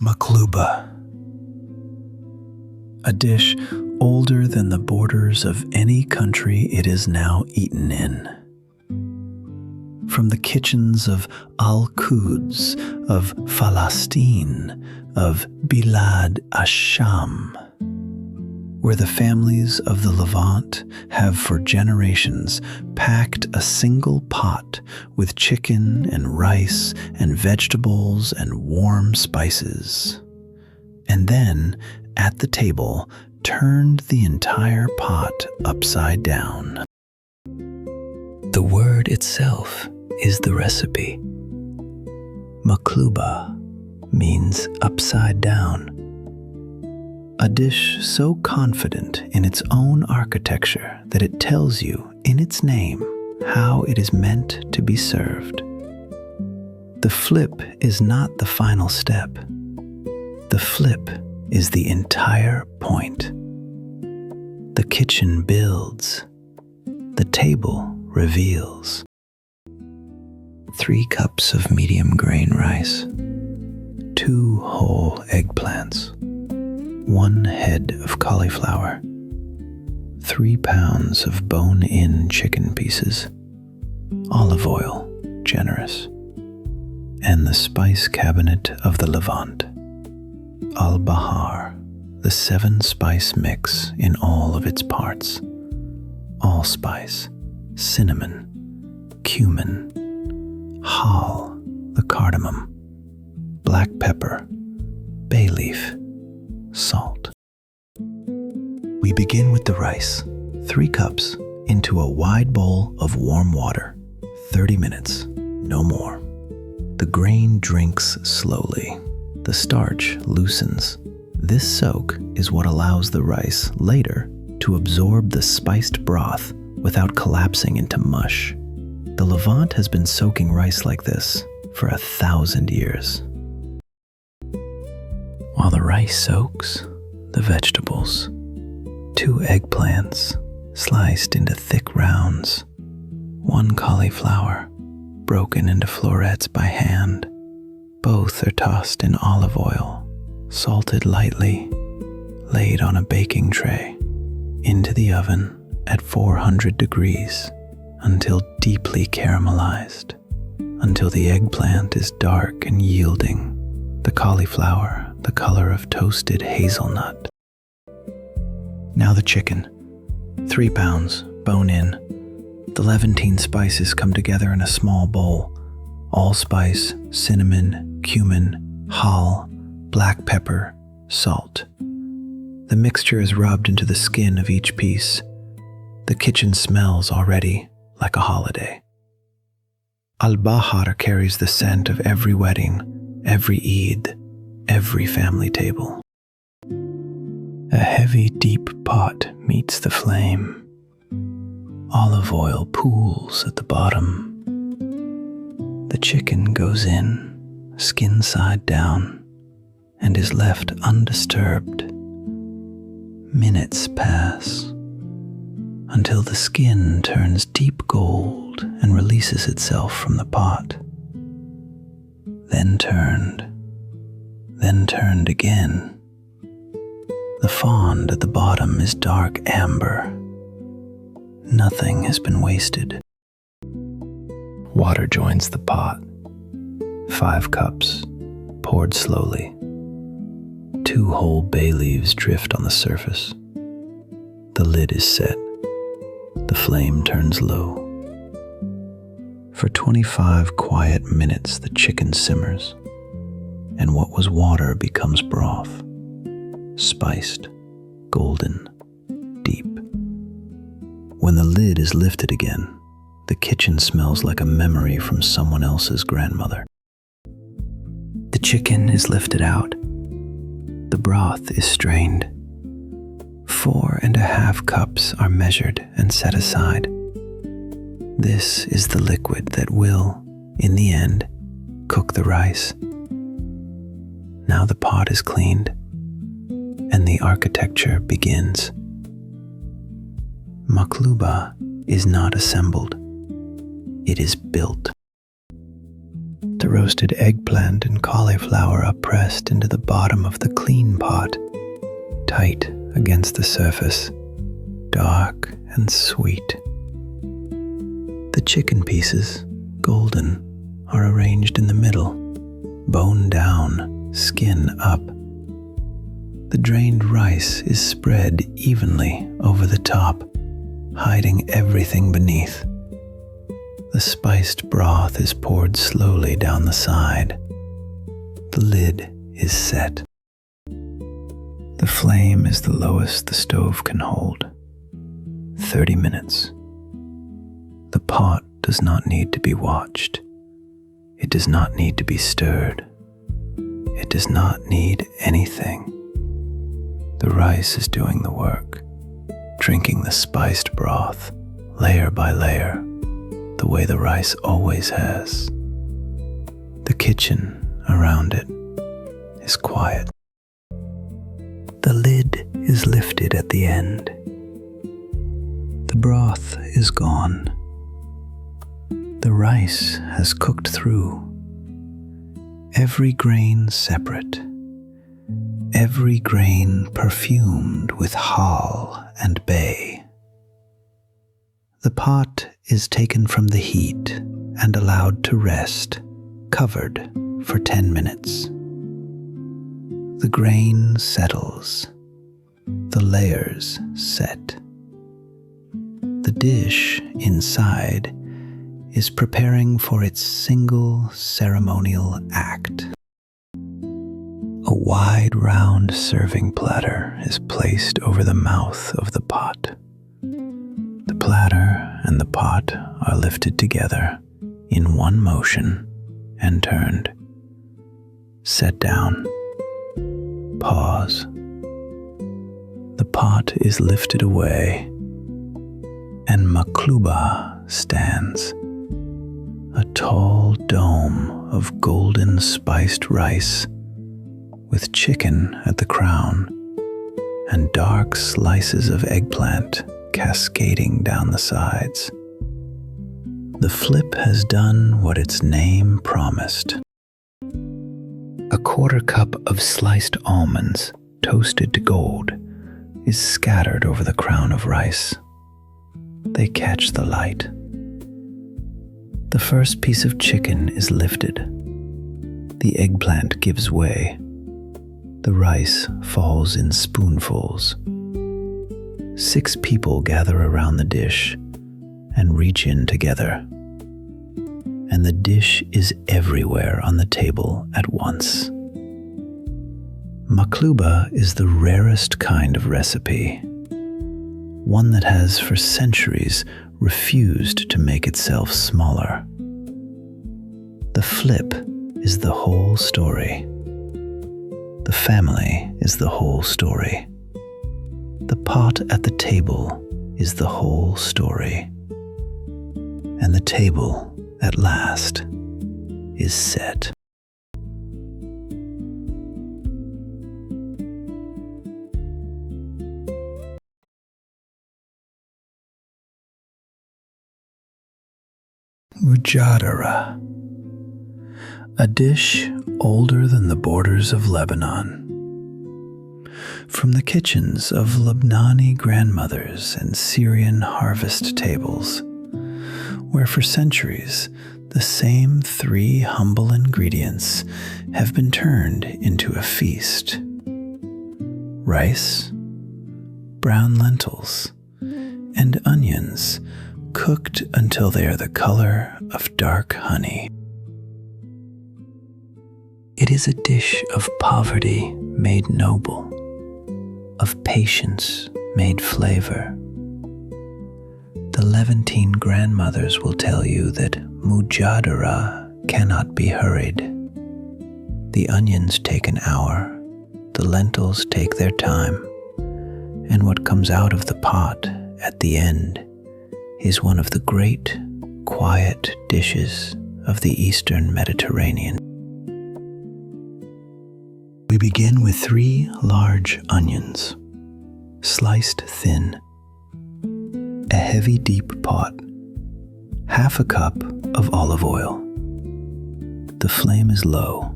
Maqluba, a dish older than the borders of any country it is now eaten in. From the kitchens of Al-Quds, of Palestine, of Bilad ash-Sham, where the families of the Levant have for generations packed a single pot with chicken and rice and vegetables and warm spices, and then, at the table, turned the entire pot upside down. The word itself is the recipe. Maqluba means upside down. A dish so confident in its own architecture that it tells you in its name how it is meant to be served. The flip is not the final step. The flip is the entire point. The kitchen builds. The table reveals. 3 cups of medium grain rice, 2 whole eggplants, 1 head of cauliflower, 3 pounds of bone-in chicken pieces, olive oil, generous, and the spice cabinet of the Levant, Al-Bahar, the 7-spice mix in all of its parts, allspice, cinnamon, cumin, hal, the cardamom, black pepper, bay leaf, salt. We begin with the rice, 3 cups, into a wide bowl of warm water, 30 minutes, no more. The grain drinks slowly. The starch loosens. This soak is what allows the rice later to absorb the spiced broth without collapsing into mush. The Levant has been soaking rice like this for 1,000 years. While the rice soaks, the vegetables, 2 eggplants sliced into thick rounds, 1 cauliflower broken into florets by hand. Both are tossed in olive oil, salted lightly, laid on a baking tray, into the oven at 400 degrees until deeply caramelized, until the eggplant is dark and yielding, the cauliflower the color of toasted hazelnut. Now the chicken, 3 pounds, bone in. The Levantine spices come together in a small bowl. Allspice, cinnamon, cumin, hal, black pepper, salt. The mixture is rubbed into the skin of each piece. The kitchen smells already like a holiday. Al-Bahar carries the scent of every wedding, every Eid, every family table. A heavy, deep pot meets the flame. Olive oil pools at the bottom. The chicken goes in, skin side down, and is left undisturbed. Minutes pass until the skin turns deep gold and releases itself from the pot. Then turned again. The fond at the bottom is dark amber. Nothing has been wasted. Water joins the pot. 5 cups, poured slowly. 2 whole bay leaves drift on the surface. The lid is set. The flame turns low. For 25 quiet minutes, the chicken simmers, and what was water becomes broth, spiced, golden, deep. When the lid is lifted again, the kitchen smells like a memory from someone else's grandmother. The chicken is lifted out. The broth is strained. 4.5 cups are measured and set aside. This is the liquid that will, in the end, cook the rice. Now the pot is cleaned, and the architecture begins. Maqluba is not assembled. It is built. The roasted eggplant and cauliflower are pressed into the bottom of the clean pot, tight against the surface, dark and sweet. The chicken pieces, golden, are arranged in the middle, bone down, skin up. The drained rice is spread evenly over the top, hiding everything beneath. The spiced broth is poured slowly down the side. The lid is set. The flame is the lowest the stove can hold. 30 minutes. The pot does not need to be watched. It does not need to be stirred. It does not need anything. The rice is doing the work, drinking the spiced broth, layer by layer, the way the rice always has. The kitchen around it is quiet. The lid is lifted at the end. The broth is gone. The rice has cooked through. Every grain separate. Every grain perfumed with hal and bay. The pot is taken from the heat and allowed to rest, covered for 10 minutes. The grain settles. The layers set. The dish inside is preparing for its single ceremonial act. A wide round serving platter is placed over the mouth of the pot. The platter and the pot are lifted together in one motion and turned. Set down. Pause. The pot is lifted away, and Maqluba stands, a tall dome of golden spiced rice with chicken at the crown and dark slices of eggplant cascading down the sides. The flip has done what its name promised. A quarter cup of sliced almonds, toasted to gold, is scattered over the crown of rice. They catch the light. The first piece of chicken is lifted. The eggplant gives way. The rice falls in spoonfuls. 6 people gather around the dish and reach in together. And the dish is everywhere on the table at once. Maqluba is the rarest kind of recipe, one that has for centuries refused to make itself smaller. The flip is the whole story. The family is the whole story. The pot at the table is the whole story. And the table, at last, is set. Mujadara, a dish older than the borders of Lebanon. From the kitchens of Lebanese grandmothers and Syrian harvest tables, where for centuries the same 3 humble ingredients have been turned into a feast. Rice, brown lentils, and onions cooked until they are the color of dark honey. It is a dish of poverty made noble, of patience made flavor. The Levantine grandmothers will tell you that Mujadara cannot be hurried. The onions take an hour, the lentils take their time, and what comes out of the pot at the end is one of the great, quiet dishes of the Eastern Mediterranean. We begin with 3 large onions, sliced thin, a heavy deep pot, half a cup of olive oil. The flame is low.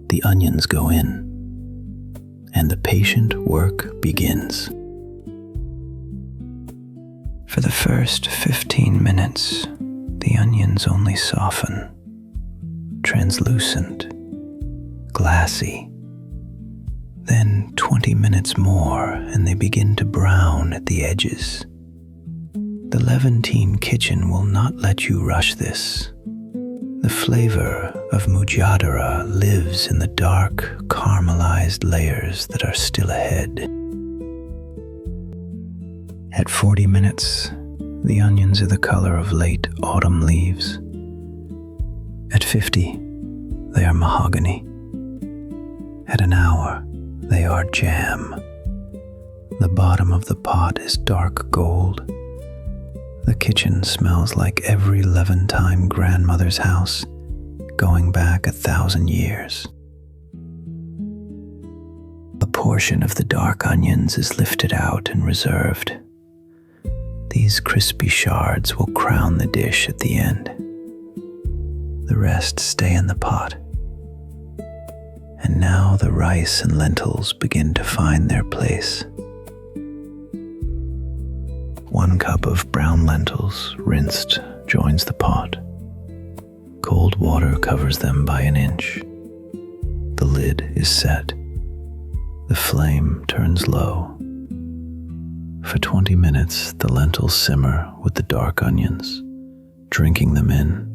The onions go in, and the patient work begins. For the first 15 minutes, the onions only soften, translucent, glassy. Then 20 minutes more, and they begin to brown at the edges. The Levantine kitchen will not let you rush this. The flavor of Mujadara lives in the dark, caramelized layers that are still ahead. At 40 minutes, the onions are the color of late autumn leaves. At 50, they are mahogany. At an hour, they are jam. The bottom of the pot is dark gold. The kitchen smells like every Levantine grandmother's house, going back 1,000 years. A portion of the dark onions is lifted out and reserved. These crispy shards will crown the dish at the end. The rest stay in the pot. And now the rice and lentils begin to find their place. 1 cup of brown lentils, rinsed, joins the pot. Cold water covers them by an inch. The lid is set. The flame turns low. For 20 minutes, the lentils simmer with the dark onions, drinking them in,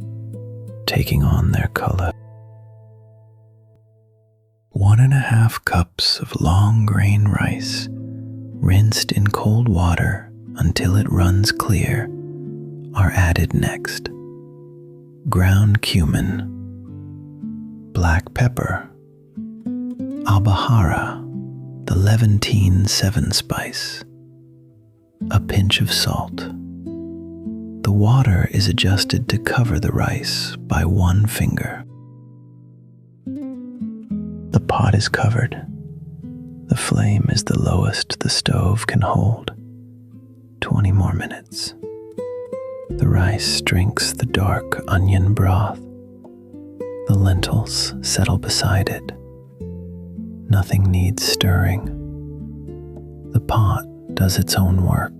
taking on their color. 1.5 cups of long grain rice, rinsed in cold water until it runs clear, are added next. Ground cumin, black pepper, albahara, the Levantine 7-spice, a pinch of salt. The water is adjusted to cover the rice by 1 finger. The pot is covered. The flame is the lowest the stove can hold. 20 more minutes. The rice drinks the dark onion broth. The lentils settle beside it. Nothing needs stirring. The pot does its own work,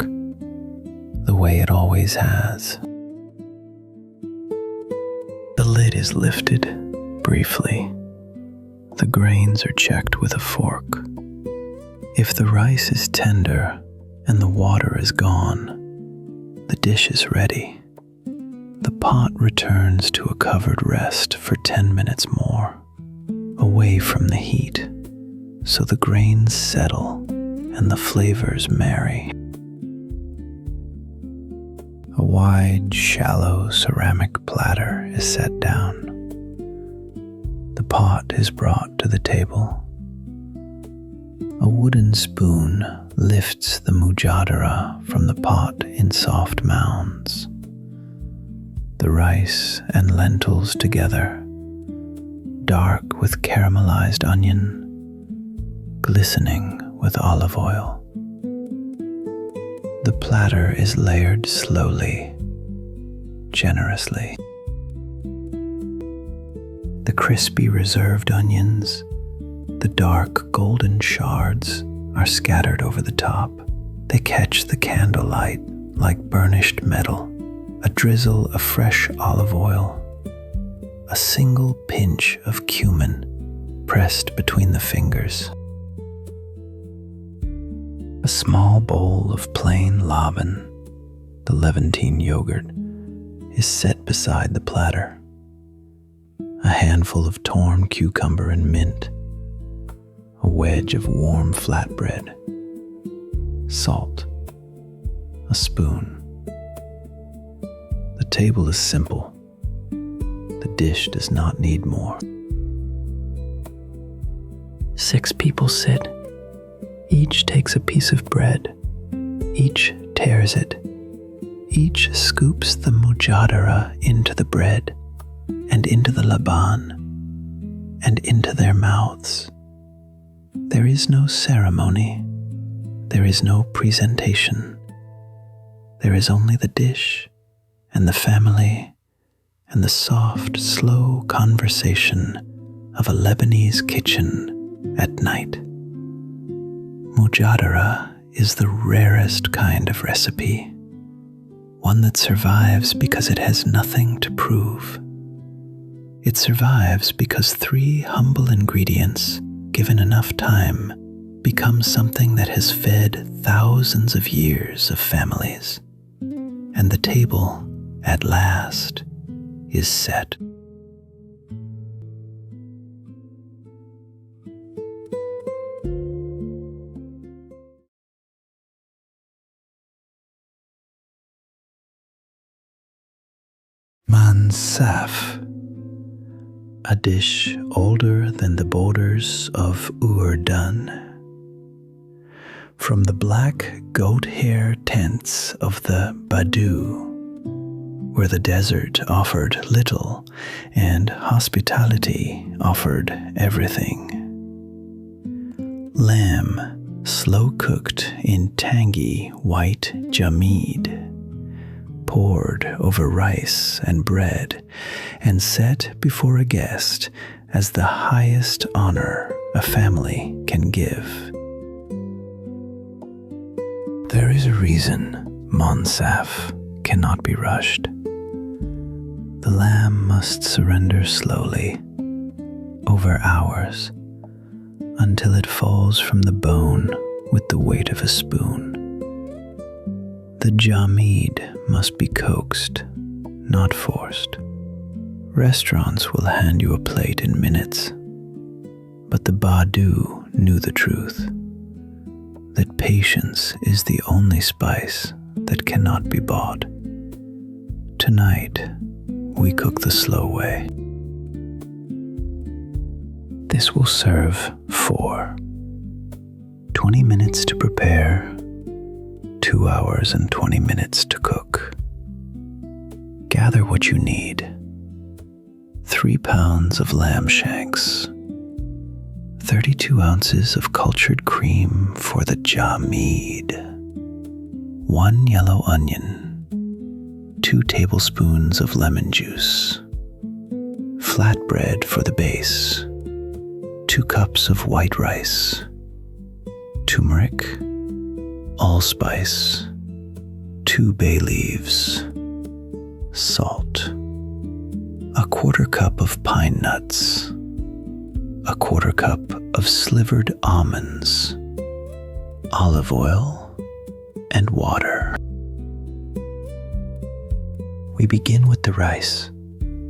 the way it always has. The lid is lifted briefly. The grains are checked with a fork. If the rice is tender and the water is gone, the dish is ready. The pot returns to a covered rest for 10 minutes more, away from the heat, so the grains settle and the flavors marry. A wide, shallow ceramic platter is set down. The pot is brought to the table. A wooden spoon lifts the Mujadara from the pot in soft mounds. The rice and lentils together, dark with caramelized onion, glistening with olive oil. The platter is layered slowly, generously. The crispy reserved onions, the dark golden shards, are scattered over the top. They catch the candlelight like burnished metal, a drizzle of fresh olive oil, a single pinch of cumin pressed between the fingers. A small bowl of plain laban, the Levantine yogurt, is set beside the platter. A handful of torn cucumber and mint, a wedge of warm flatbread, salt, a spoon. The table is simple. The dish does not need more. 6 people sit. Each takes a piece of bread. Each tears it. Each scoops the Mujadara into the bread and into the laban and into their mouths. There is no ceremony. There is no presentation. There is only the dish and the family and the soft, slow conversation of a Lebanese kitchen at night. Mujadara is the rarest kind of recipe, one that survives because it has nothing to prove. It survives because 3 humble ingredients, given enough time, become something that has fed thousands of years of families. And the table, at last, is set. Mansaf, a dish older than the borders of Urdun. From the black goat hair tents of the Badu, where the desert offered little and hospitality offered everything. Lamb, slow cooked in tangy white jamid, poured over rice and bread and set before a guest as the highest honor a family can give. There is a reason Mansaf cannot be rushed. The lamb must surrender slowly, over hours, until it falls from the bone with the weight of a spoon. The jamid must be coaxed, not forced. Restaurants will hand you a plate in minutes, but the Badu knew the truth, that patience is the only spice that cannot be bought. Tonight, we cook the slow way. This will serve 4. 20 minutes to prepare, 2 hours and 20 minutes to cook. Gather what you need. 3 pounds of lamb shanks, 32 ounces of cultured cream for the jamid, 1 yellow onion, 2 tablespoons of lemon juice, flatbread for the base, 2 cups of white rice, turmeric, allspice, 2 bay leaves, salt, a 1/4 cup of pine nuts, a 1/4 cup of slivered almonds, olive oil, and water. We begin with the rice.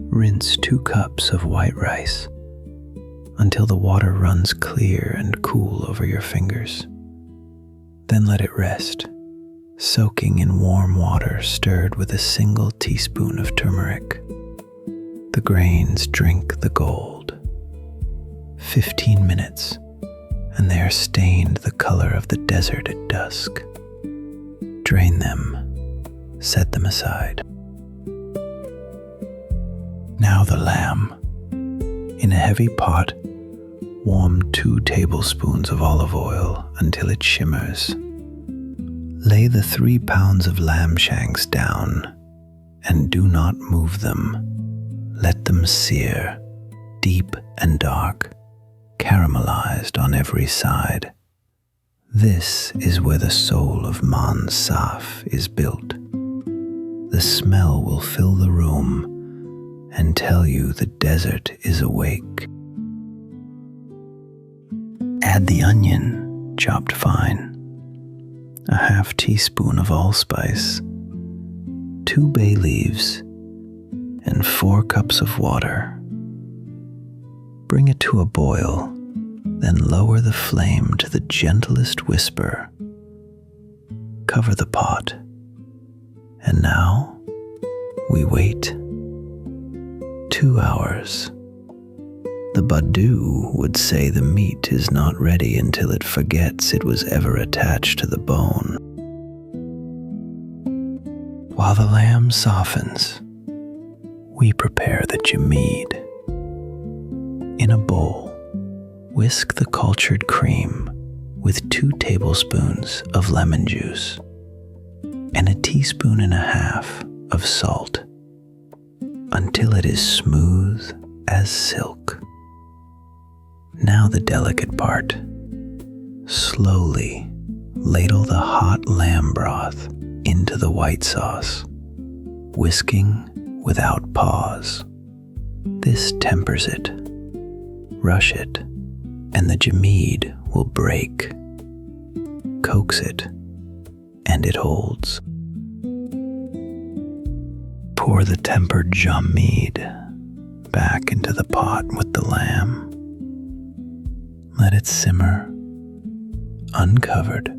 Rinse 2 cups of white rice until the water runs clear and cool over your fingers. Then let it rest, soaking in warm water stirred with a single teaspoon of turmeric. The grains drink the gold. 15 minutes, and they are stained the color of the desert at dusk. Drain them, set them aside. Now the lamb. In a heavy pot, warm 2 tablespoons of olive oil until it shimmers. Lay the 3 pounds of lamb shanks down and do not move them. Let them sear, deep and dark, caramelized on every side. This is where the soul of Mansaf is built. The smell will fill the room and tell you the desert is awake. Add the onion, chopped fine, a 1/2 teaspoon of allspice, 2 bay leaves, and 4 cups of water. Bring it to a boil, then lower the flame to the gentlest whisper. Cover the pot, and now we wait. 2 hours. The Badu would say the meat is not ready until it forgets it was ever attached to the bone. While the lamb softens, we prepare the jamid. In a bowl, whisk the cultured cream with 2 tablespoons of lemon juice and a 1.5 teaspoons of salt. until it is smooth as silk. Now the delicate part. Slowly ladle the hot lamb broth into the white sauce, whisking without pause. This tempers it. Rush it, and the jamid will break. Coax it, and it holds. Pour the tempered jamid back into the pot with the lamb. Let it simmer, uncovered,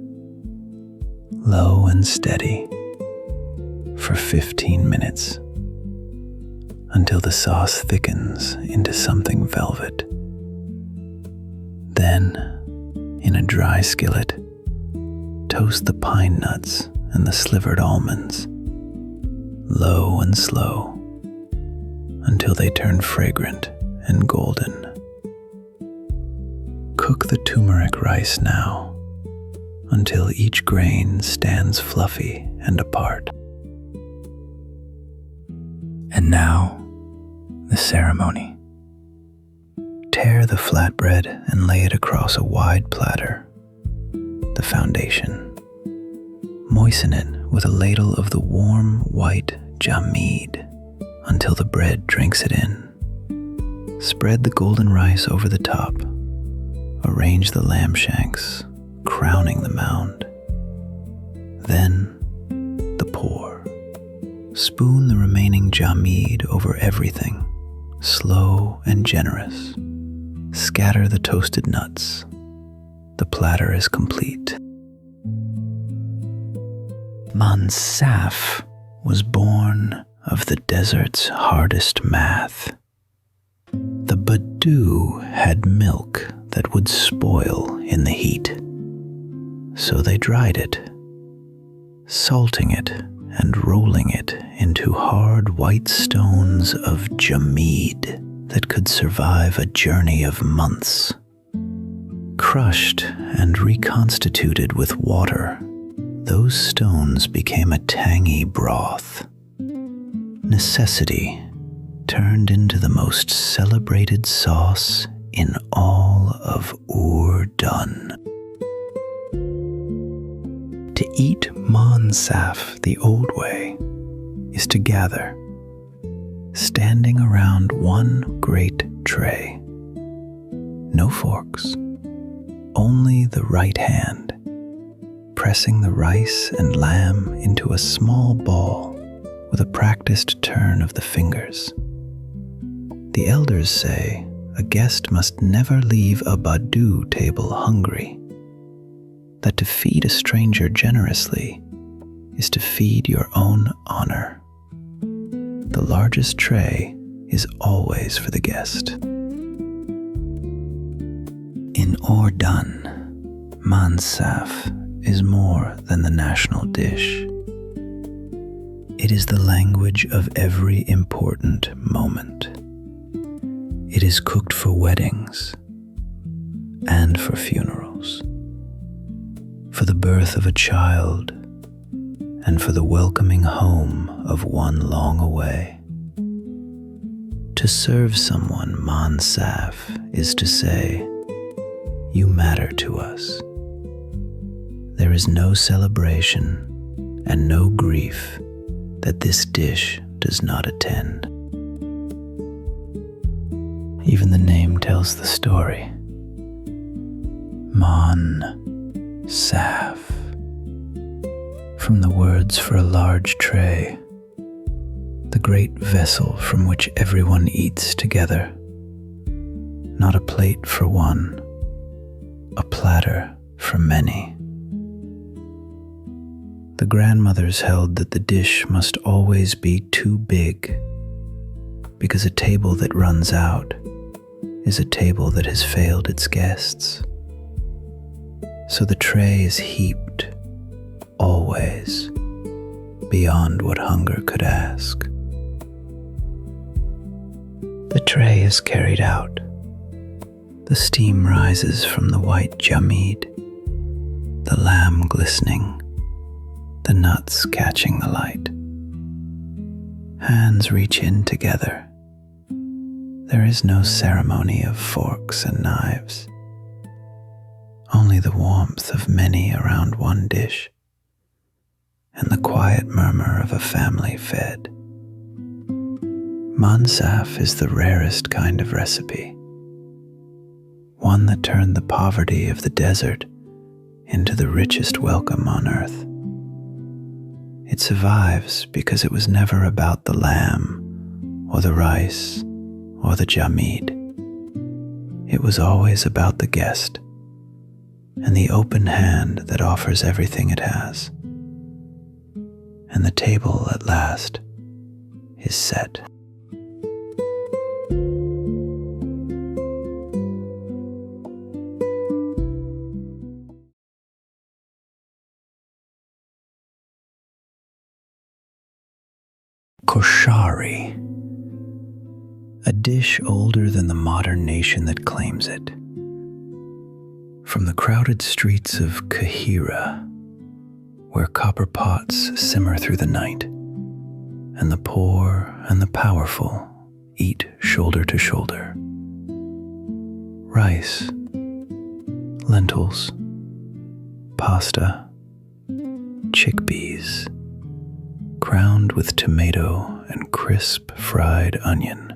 low and steady, for 15 minutes, until the sauce thickens into something velvet. Then, in a dry skillet, toast the pine nuts and the slivered almonds, low and slow, until they turn fragrant and golden. Cook the turmeric rice now, until each grain stands fluffy and apart. And now, the ceremony. Tear the flatbread and lay it across a wide platter, the foundation. Moisten it with a ladle of the warm white jamid until the bread drinks it in. Spread the golden rice over the top. Arrange the lamb shanks, crowning the mound. Then, the pour. Spoon the remaining jamid over everything, slow and generous. Scatter the toasted nuts. The platter is complete. Mansaf was born of the desert's hardest math. The Badu had milk that would spoil in the heat, so they dried it, salting it and rolling it into hard white stones of jamid that could survive a journey of months. Crushed and reconstituted with water, those stones became a tangy broth. Necessity turned into the most celebrated sauce in all of Urdun. To eat Mansaf the old way is to gather, standing around one great tray. No forks, only the right hand, pressing the rice and lamb into a small ball with a practiced turn of the fingers. The elders say a guest must never leave a Badu table hungry, that to feed a stranger generously is to feed your own honor. The largest tray is always for the guest. In Urdun, Mansaf is more than the national dish. It is the language of every important moment. It is cooked for weddings and for funerals, for the birth of a child and for the welcoming home of one long away. To serve someone Mansaf is to say, "You matter to us." There is no celebration and no grief that this dish does not attend. Even the name tells the story. Mansaf, from the words for a large tray, the great vessel from which everyone eats together. Not a plate for one, a platter for many. The grandmothers held that the dish must always be too big, because a table that runs out is a table that has failed its guests. So the tray is heaped, always, beyond what hunger could ask. The tray is carried out. The steam rises from the white jamid, the lamb glistening, the nuts catching the light. Hands reach in together. There is no ceremony of forks and knives, only the warmth of many around one dish and the quiet murmur of a family fed. Mansaf is the rarest kind of recipe, one that turned the poverty of the desert into the richest welcome on earth. It survives because it was never about the lamb or the rice or the jamid. It was always about the guest and the open hand that offers everything it has. And the table at last is set. Koshari, a dish older than the modern nation that claims it. From the crowded streets of Kahira, where copper pots simmer through the night, and the poor and the powerful eat shoulder to shoulder. Rice, lentils, pasta, chickpeas, crowned with tomato and crisp fried onion.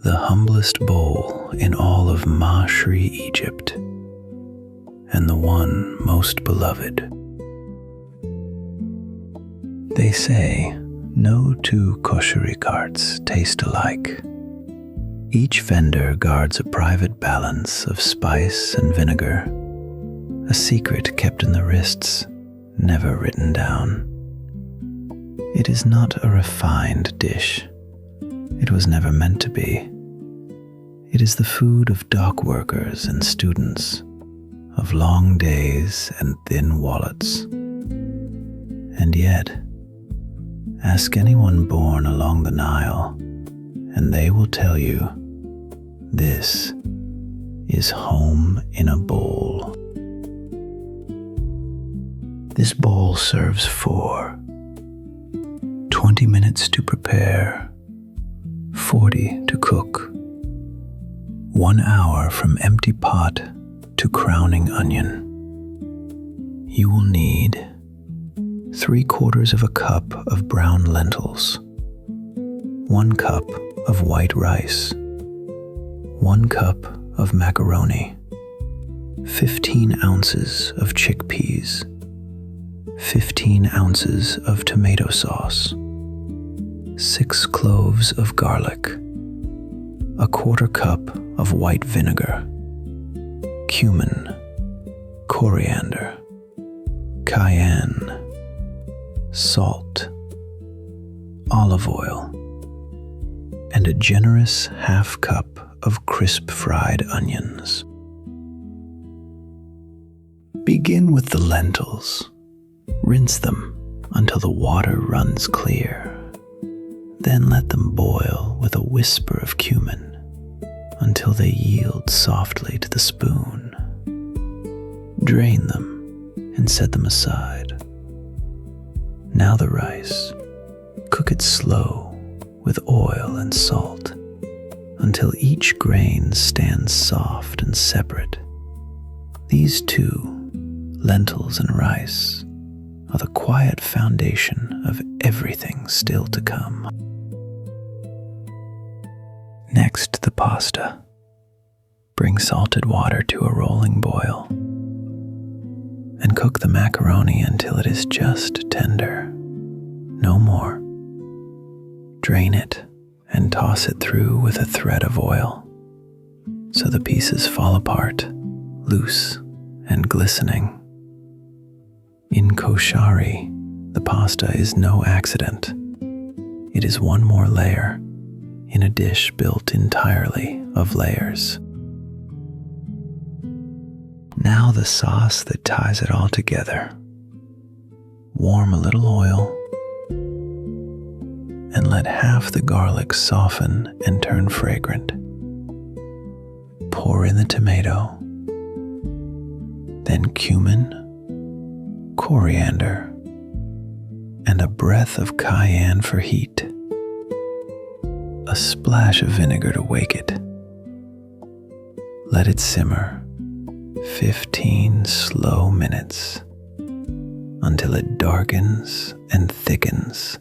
The humblest bowl in all of Mahshi, Egypt, and the one most beloved. They say no two Koshari carts taste alike. Each vendor guards a private balance of spice and vinegar, a secret kept in the wrists, never written down. It is not a refined dish. It was never meant to be. It is the food of dock workers and students, of long days and thin wallets. And yet, ask anyone born along the Nile, and they will tell you, this is home in a bowl. This bowl serves 20 minutes to prepare, 40 to cook, 1 hour from empty pot to crowning onion. You will need 3/4 cup of brown lentils, 1 cup of white rice, 1 cup of macaroni, 15 ounces of chickpeas, 15 ounces of tomato sauce, 6 cloves of garlic, 1/4 cup of white vinegar, cumin, coriander, cayenne, salt, olive oil, and a generous 1/2 cup of crisp fried onions. Begin with the lentils. Rinse them until the water runs clear. Then let them boil with a whisper of cumin until they yield softly to the spoon. Drain them and set them aside. Now the rice. Cook it slow with oil and salt until each grain stands soft and separate. These two, lentils and rice, are the quiet foundation of everything still to come. Next, the pasta. Bring salted water to a rolling boil and cook the macaroni until it is just tender, no more. Drain it and toss it through with a thread of oil so the pieces fall apart, loose and glistening. In Koshari, the pasta is no accident. It is one more layer in a dish built entirely of layers. Now the sauce that ties it all together. Warm a little oil and let half the garlic soften and turn fragrant. Pour in the tomato, then cumin, coriander, and a breath of cayenne for heat. A splash of vinegar to wake it. Let it simmer 15 slow minutes until it darkens and thickens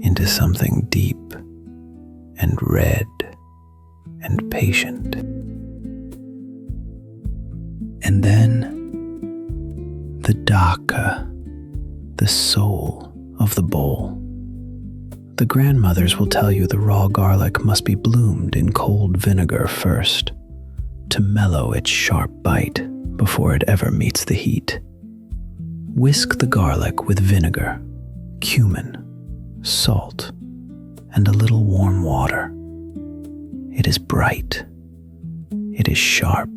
into something deep and red and patient. And then the daka, the soul of the bowl. The grandmothers will tell you the raw garlic must be bloomed in cold vinegar first to mellow its sharp bite before it ever meets the heat. Whisk the garlic with vinegar, cumin, salt, and a little warm water. It is bright. It is sharp.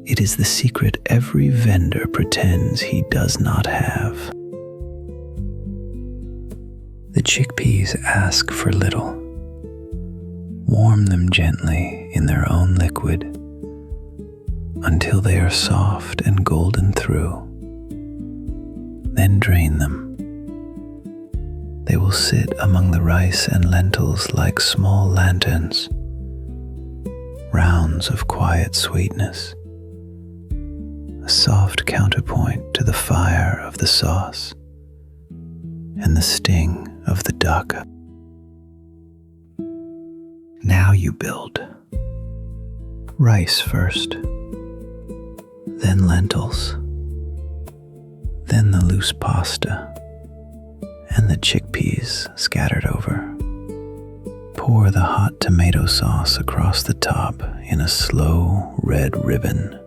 It is the secret every vendor pretends he does not have. The chickpeas ask for little. Warm them gently in their own liquid until they are soft and golden through. Then drain them. They will sit among the rice and lentils like small lanterns, rounds of quiet sweetness, a soft counterpoint to the fire of the sauce and the sting of the daka. Now you build. Rice first, then lentils, then the loose pasta, and the chickpeas scattered over. Pour the hot tomato sauce across the top in a slow red ribbon.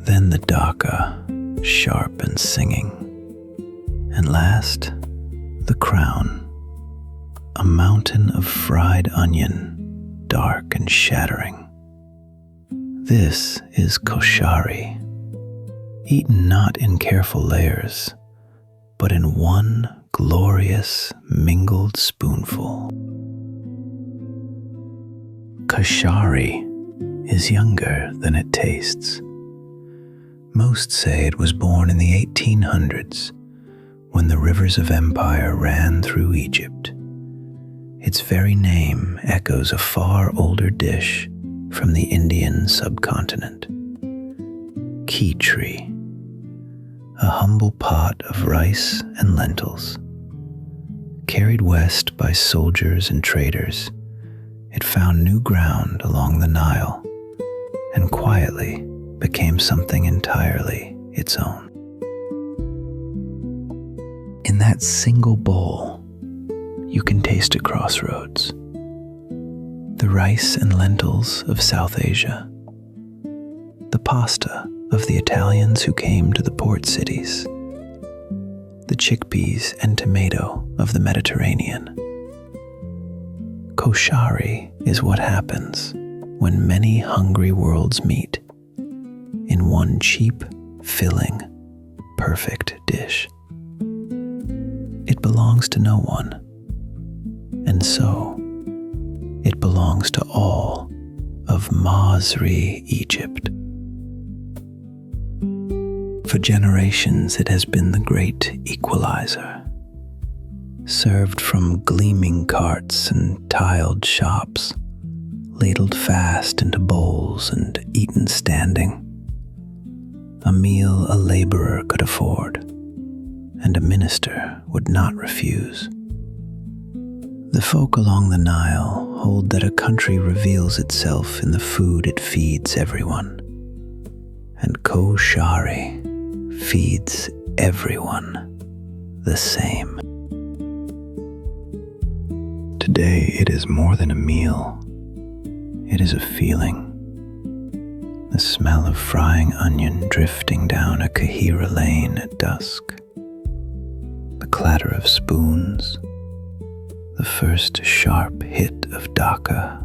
Then the daka, sharp and singing. And last, the crown, a mountain of fried onion, dark and shattering. This is koshari, eaten not in careful layers, but in one glorious mingled spoonful. Koshari is younger than it tastes. Most say it was born in the 1800s, when the rivers of empire ran through Egypt. Its very name echoes a far older dish from the Indian subcontinent. Khichdi, a humble pot of rice and lentils. Carried west by soldiers and traders, it found new ground along the Nile and quietly became something entirely its own. In that single bowl, you can taste a crossroads. The rice and lentils of South Asia, the pasta of the Italians who came to the port cities, the chickpeas and tomato of the Mediterranean. Koshari is what happens when many hungry worlds meet in one cheap, filling, perfect dish. It belongs to no one, and so it belongs to all of Masri, Egypt. For generations it has been the great equalizer, served from gleaming carts and tiled shops, ladled fast into bowls and eaten standing. A meal a laborer could afford, and a minister would not refuse. The folk along the Nile hold that a country reveals itself in the food it feeds everyone, and Koshari feeds everyone the same. Today it is more than a meal. It is a feeling. The smell of frying onion drifting down a Kahira lane at dusk. The clatter of spoons. The first sharp hit of daka.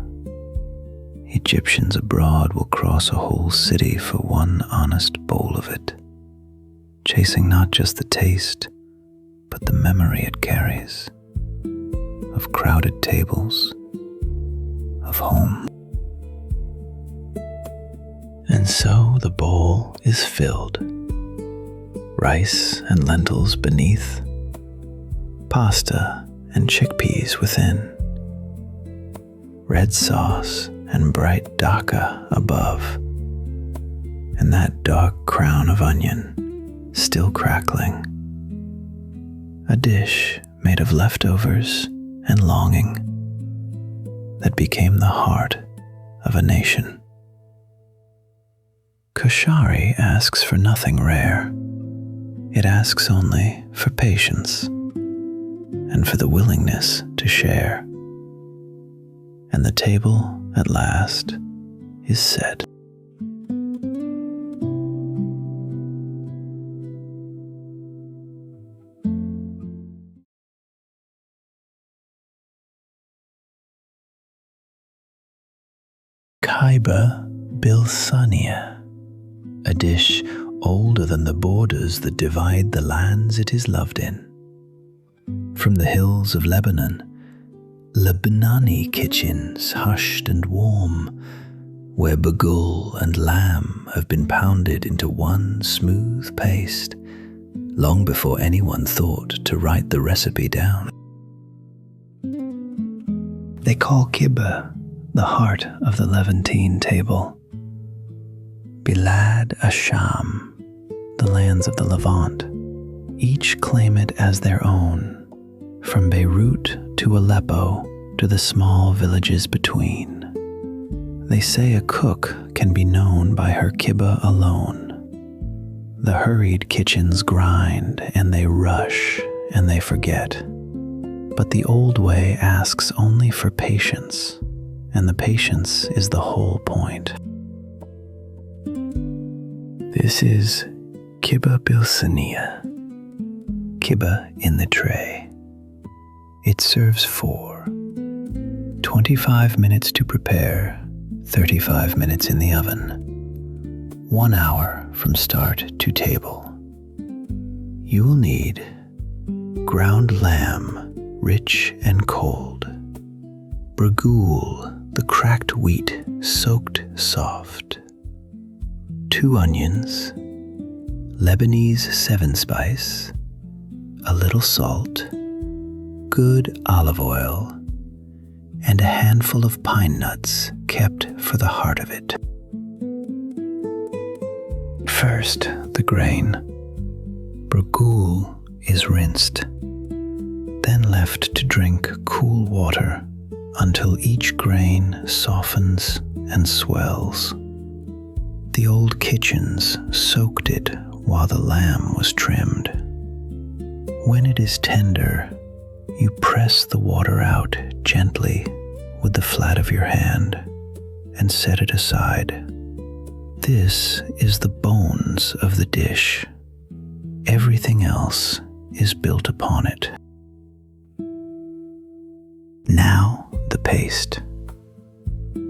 Egyptians abroad will cross a whole city for one honest bowl of it, chasing not just the taste, but the memory it carries of crowded tables, of home. And so the bowl is filled. rice and lentils beneath, pasta and chickpeas within, red sauce and bright daka above, and that dark crown of onion still crackling. A dish made of leftovers and longing that became the heart of a nation. Koshari asks for nothing rare. It asks only for patience and for the willingness to share. And the table, at last, is set. Kibbeh bil Saniyeh, a dish older than the borders that divide the lands it is loved in. From the hills of Lebanon, Lebanese kitchens hushed and warm, where bagul and lamb have been pounded into one smooth paste, long before anyone thought to write the recipe down. They call Kibbeh the heart of the Levantine table. Bilad Asham, the lands of the Levant, each claim it as their own, from Beirut to Aleppo to the small villages between. They say a cook can be known by her kibbeh alone. The hurried kitchens grind and they rush and they forget. But the old way asks only for patience, and the patience is the whole point. This is Kibbeh bil Saniyeh, kibbeh in the tray. It serves 4, 25 minutes to prepare, 35 minutes in the oven, 1 hour from start to table. You will need ground lamb, rich and cold, bagul, the cracked wheat soaked soft, 2 onions, Lebanese 7-spice, a little salt, good olive oil, and a handful of pine nuts kept for the heart of it. First, the grain. Bagul is rinsed, then left to drink cool water until each grain softens and swells. The old kitchens soaked it while the lamb was trimmed. When it is tender, you press the water out gently with the flat of your hand and set it aside. This is the bones of the dish. Everything else is built upon it. Now the paste.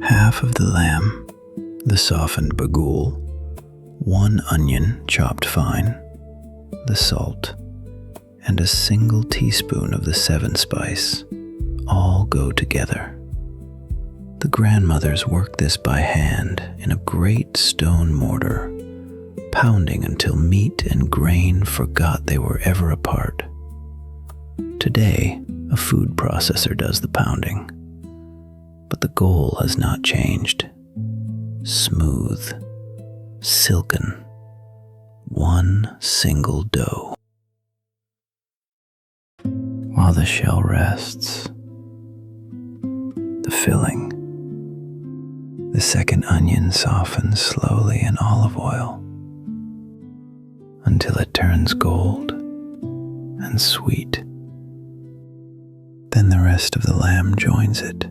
Half of the lamb, the softened bagul, 1 onion chopped fine, the salt, and a single teaspoon of the 7-spice all go together. The grandmothers worked this by hand in a great stone mortar, pounding until meat and grain forgot they were ever apart. Today, a food processor does the pounding, but the goal has not changed. Smooth, silken, one single dough. While the shell rests, the filling, the second onion softens slowly in olive oil until it turns gold and sweet. Then the rest of the lamb joins it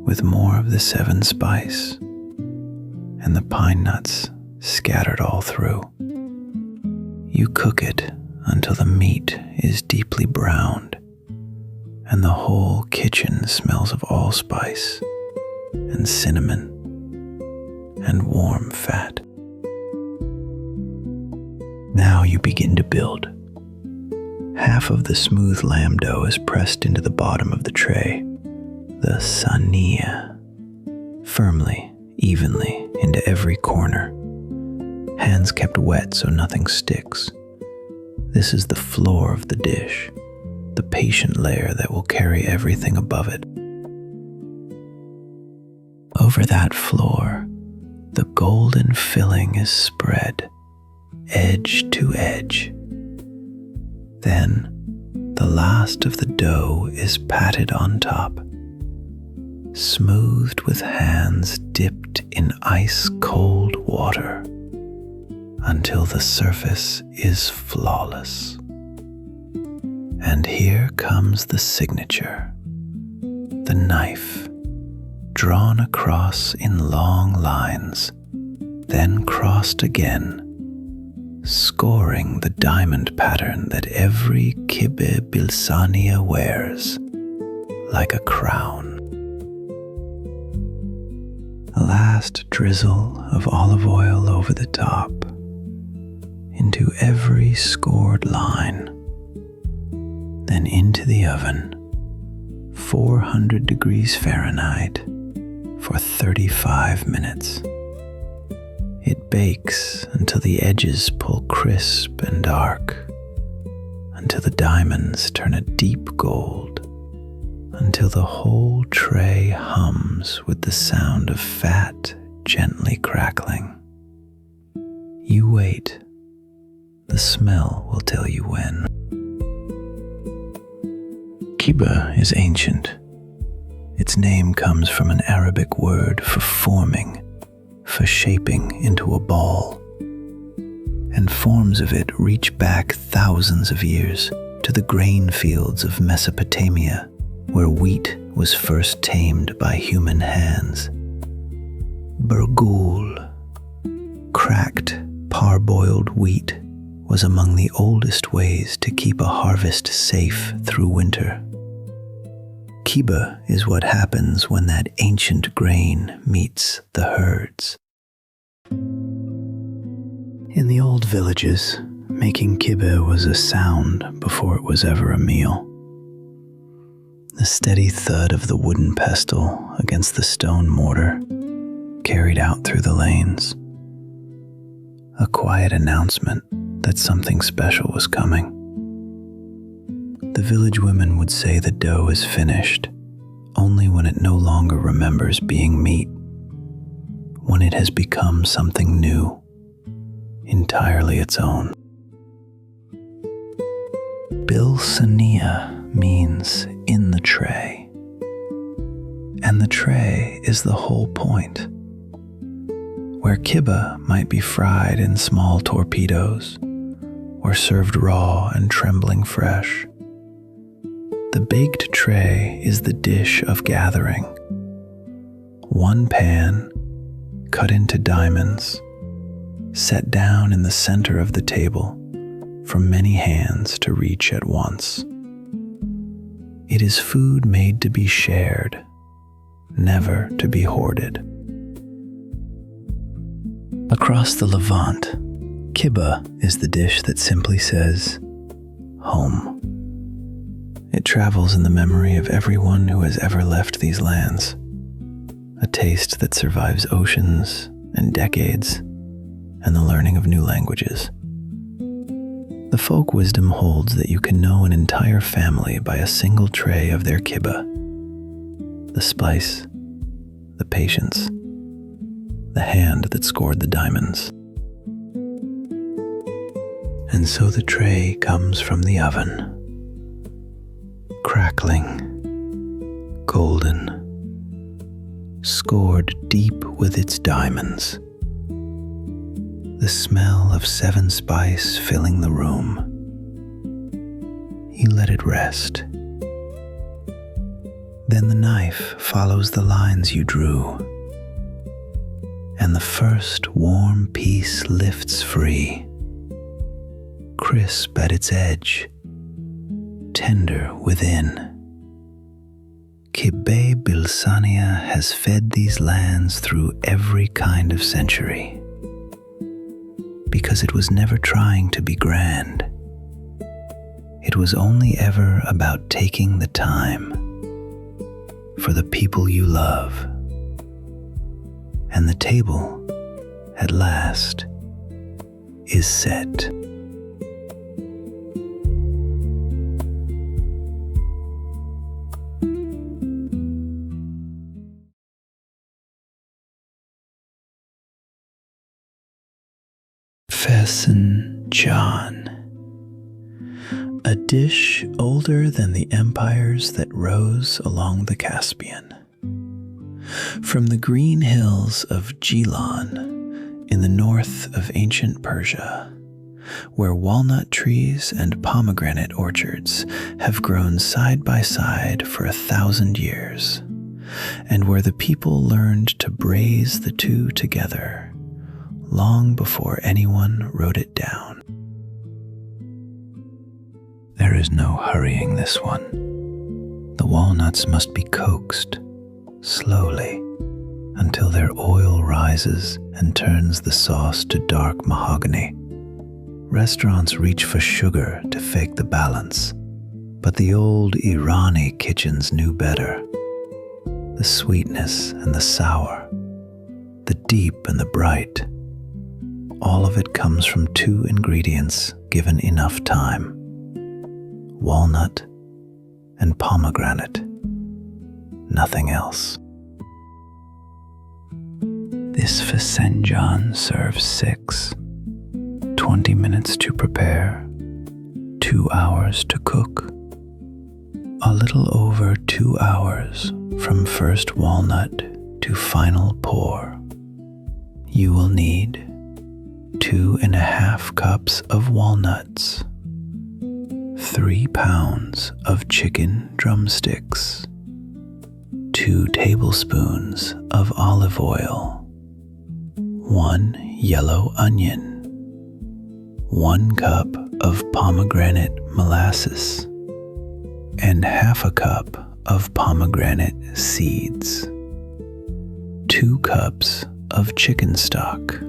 with more of the 7-spice and the pine nuts scattered all through. You cook it until the meat is deeply browned and the whole kitchen smells of allspice and cinnamon and warm fat. Now you begin to build. Half of the smooth lamb dough is pressed into the bottom of the tray, the Saniyeh, firmly, evenly into every corner. hands kept wet so nothing sticks. This is the floor of the dish, the patient layer that will carry everything above it. Over that floor, the golden filling is spread, edge to edge. Then, the last of the dough is patted on top, smoothed with hands dipped in ice-cold water until the surface is flawless. And here comes the signature, the knife, drawn across in long lines, then crossed again, scoring the diamond pattern that every Kibbeh Saniyeh wears like a crown. A last drizzle of olive oil over the top, into every scored line, then into the oven, 400 degrees Fahrenheit, for 35 minutes. It bakes until the edges pull crisp and dark, until the diamonds turn a deep gold, until the whole tray hums with the sound of fat gently crackling. You wait. The smell will tell you when. Kibbeh is ancient. Its name comes from an Arabic word for forming, for shaping into a ball. And forms of it reach back thousands of years to the grain fields of Mesopotamia, where wheat was first tamed by human hands. Burgul, cracked, parboiled wheat, was among the oldest ways to keep a harvest safe through winter. Kibbeh is what happens when that ancient grain meets the herds. In the old villages, making kibbeh was a sound before it was ever a meal. The steady thud of the wooden pestle against the stone mortar carried out through the lanes. A quiet announcement that something special was coming. The village women would say the dough is finished only when it no longer remembers being meat, when it has become something new, entirely its own. Saniyeh means in the tray, and the tray is the whole point. Where kibbeh might be fried in small torpedoes, or served raw and trembling fresh, the baked tray is the dish of gathering. One pan, cut into diamonds, set down in the center of the table for many hands to reach at once. It is food made to be shared, never to be hoarded. Across the Levant, kibbeh is the dish that simply says, home. It travels in the memory of everyone who has ever left these lands, a taste that survives oceans and decades and the learning of new languages. The folk wisdom holds that you can know an entire family by a single tray of their kibbeh. The spice, the patience, the hand that scored the diamonds. And so the tray comes from the oven, crackling, golden, scored deep with its diamonds. The smell of 7 spice filling the room. You let it rest. Then the knife follows the lines you drew, and the first warm piece lifts free, crisp at its edge, tender within. Kibbeh Saniyeh has fed these lands through every kind of century, because it was never trying to be grand. It was only ever about taking the time for the people you love. And the table, at last, is set. Fesenjan, a dish older than the empires that rose along the Caspian. From the green hills of Gilan in the north of ancient Persia, where walnut trees and pomegranate orchards have grown side by side for 1,000 years, and where the people learned to braise the two together long before anyone wrote it down. There is no hurrying this one. The walnuts must be coaxed slowly until their oil rises and turns the sauce to dark mahogany. Restaurants reach for sugar to fake the balance, but the old Irani kitchens knew better. The sweetness and the sour, the deep and the bright, all of it comes from two ingredients given enough time: walnut and pomegranate, nothing else. This Fesenjan serves 6, 20 minutes to prepare, 2 hours to cook, a little over 2 hours from first walnut to final pour. You will need 2½ cups of walnuts, 3 pounds of chicken drumsticks, 2 tablespoons of olive oil, 1 yellow onion, 1 cup of pomegranate molasses, and ½ cup of pomegranate seeds, 2 cups of chicken stock,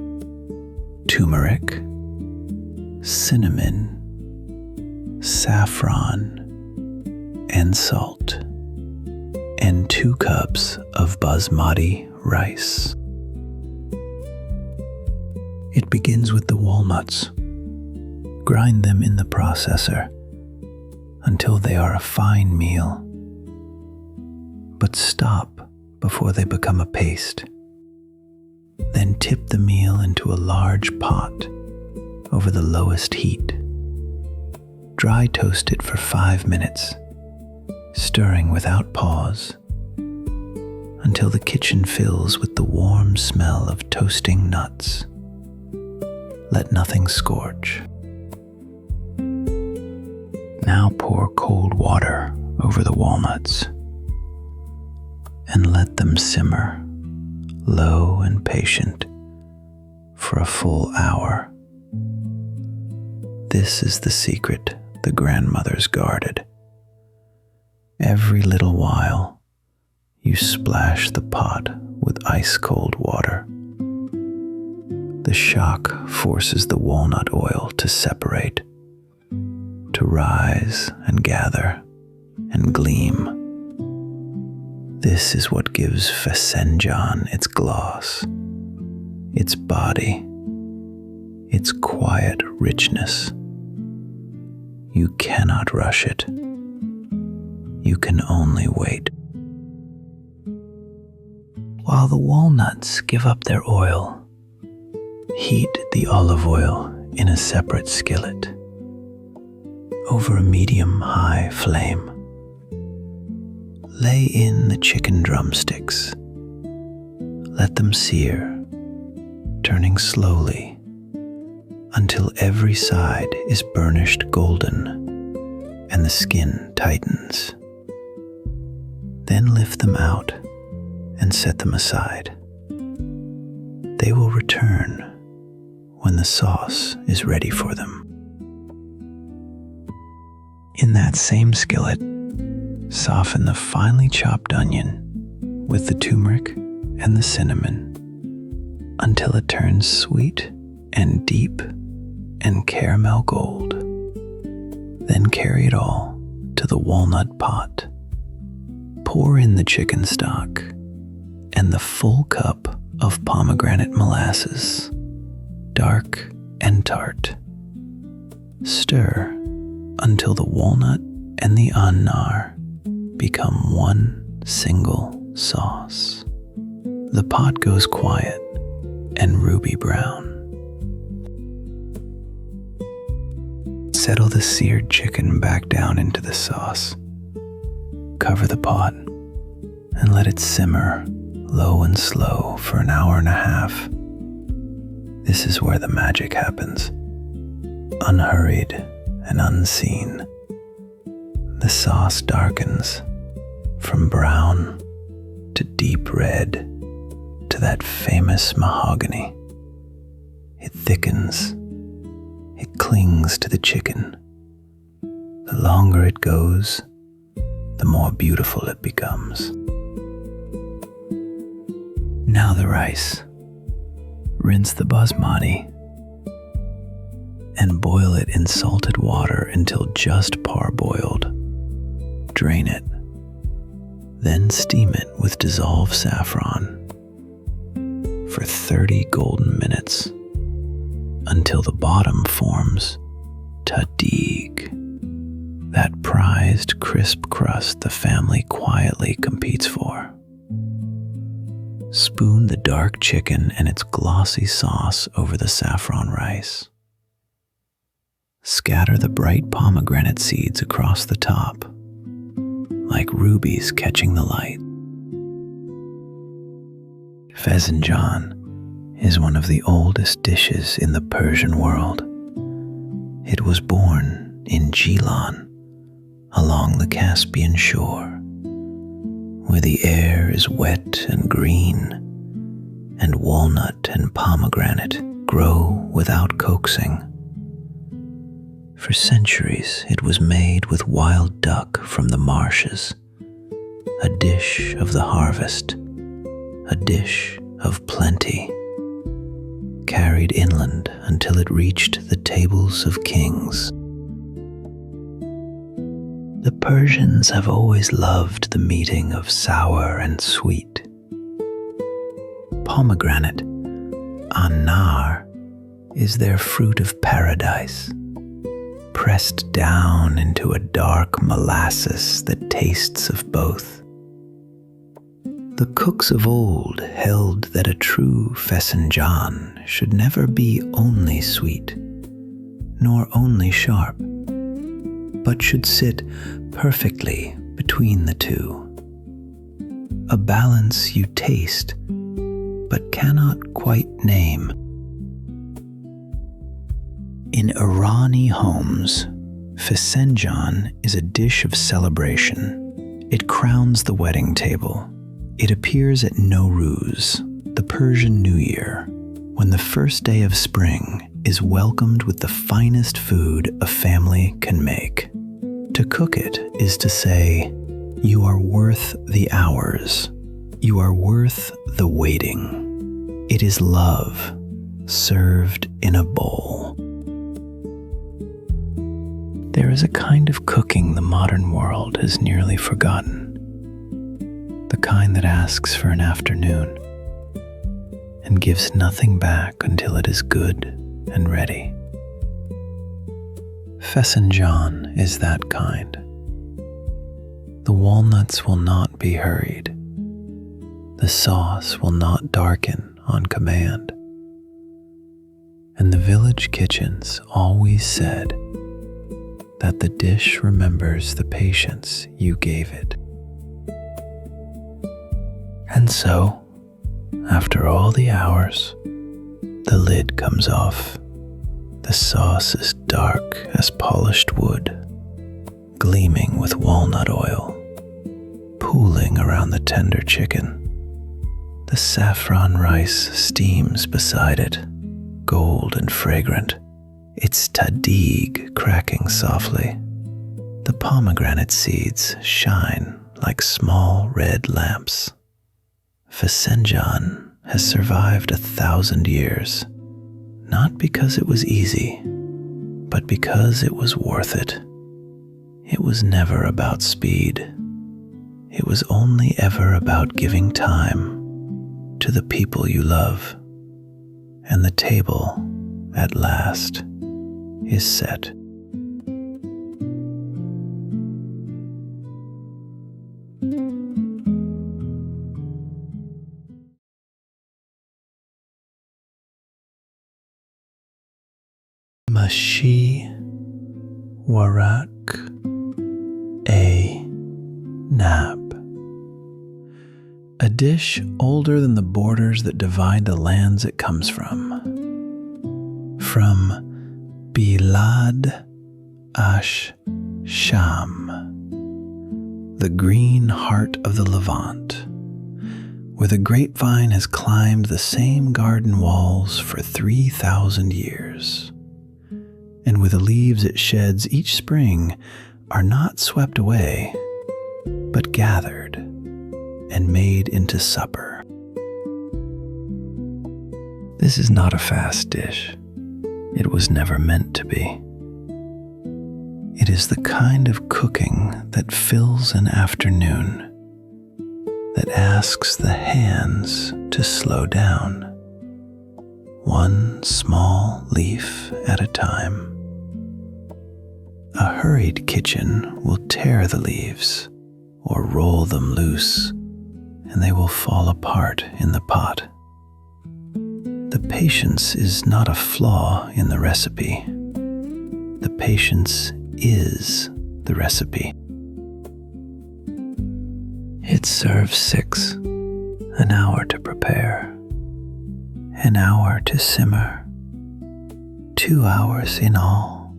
turmeric, cinnamon, saffron, and salt, and 2 cups of basmati rice. It begins with the walnuts. Grind them in the processor until they are a fine meal, but stop before they become a paste. Then tip the meal into a large pot over the lowest heat. Dry toast it for 5 minutes, stirring without pause, until the kitchen fills with the warm smell of toasting nuts. Let nothing scorch. Now pour cold water over the walnuts and let them simmer, low and patient, for a full hour. This is the secret the grandmothers guarded. Every little while, you splash the pot with ice-cold water. The shock forces the walnut oil to separate, to rise and gather and gleam. This is what gives Fesenjan its gloss, its body, its quiet richness. You cannot rush it. You can only wait. While the walnuts give up their oil, heat the olive oil in a separate skillet over a medium-high flame. Lay in the chicken drumsticks. Let them sear, turning slowly until every side is burnished golden and the skin tightens. Then lift them out and set them aside. They will return when the sauce is ready for them. In that same skillet, soften the finely chopped onion with the turmeric and the cinnamon until it turns sweet and deep and caramel gold. Then carry it all to the walnut pot. Pour in the chicken stock and the full cup of pomegranate molasses, dark and tart. Stir until the walnut and the annar become one single sauce. The pot goes quiet and ruby brown. Settle the seared chicken back down into the sauce. Cover the pot and let it simmer low and slow for an hour and a half. This is where the magic happens. Unhurried and unseen, the sauce darkens from brown to deep red to that famous mahogany. It thickens. It clings to the chicken. The longer it goes, the more beautiful it becomes. Now the rice. Rinse the basmati and boil it in salted water until just parboiled. Drain it. Then steam it with dissolved saffron for 30 golden minutes until the bottom forms tahdig, that prized crisp crust the family quietly competes for. Spoon the dark chicken and its glossy sauce over the saffron rice. Scatter the bright pomegranate seeds across the top, like rubies catching the light. Fesenjan is one of the oldest dishes in the Persian world. It was born in Gilan, along the Caspian shore, where the air is wet and green, and walnut and pomegranate grow without coaxing. For centuries, it was made with wild duck from the marshes, a dish of the harvest, a dish of plenty, carried inland until it reached the tables of kings. The Persians have always loved the meeting of sour and sweet. Pomegranate, annar, is their fruit of paradise, pressed down into a dark molasses that tastes of both. The cooks of old held that a true Fesenjan should never be only sweet, nor only sharp, but should sit perfectly between the two. A balance you taste, but cannot quite name. In Irani homes, Fesenjan is a dish of celebration. It crowns the wedding table. It appears at Nowruz, the Persian New Year, when the first day of spring is welcomed with the finest food a family can make. To cook it is to say, you are worth the hours. You are worth the waiting. It is love served in a bowl. There is a kind of cooking the modern world has nearly forgotten. The kind that asks for an afternoon and gives nothing back until it is good and ready. Fesenjan is that kind. The walnuts will not be hurried. The sauce will not darken on command. And the village kitchens always said that the dish remembers the patience you gave it. And so, after all the hours, the lid comes off. The sauce is dark as polished wood, gleaming with walnut oil, pooling around the tender chicken. The saffron rice steams beside it, gold and fragrant, its tahdig cracking softly. The pomegranate seeds shine like small red lamps. Fesenjan has survived 1,000 years, not because it was easy, but because it was worth it. It was never about speed. It was only ever about giving time to the people you love and the table at last, is set. Mahshi, Warak, Enab. A dish older than the borders that divide the lands it comes from. From Bilad Sham, the green heart of the Levant, where the grapevine has climbed the same garden walls for 3,000 years, and where the leaves it sheds each spring are not swept away, but gathered and made into supper. This is not a fast dish. It was never meant to be. It is the kind of cooking that fills an afternoon, that asks the hands to slow down, one small leaf at a time. A hurried kitchen will tear the leaves or roll them loose, and they will fall apart in the pot. The patience is not a flaw in the recipe. The patience is the recipe. It serves 6, an hour to prepare, an hour to simmer, 2 hours in all.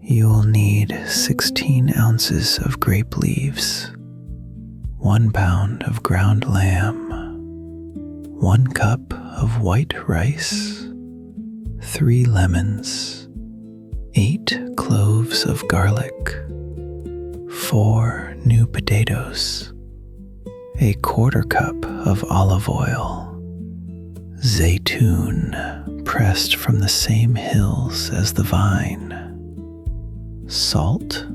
You'll need 16 ounces of grape leaves, 1 pound of ground lamb, 1 cup of white rice, 3 lemons, 8 cloves of garlic, 4 new potatoes, a 1/4 cup of olive oil, zaytun pressed from the same hills as the vine, salt,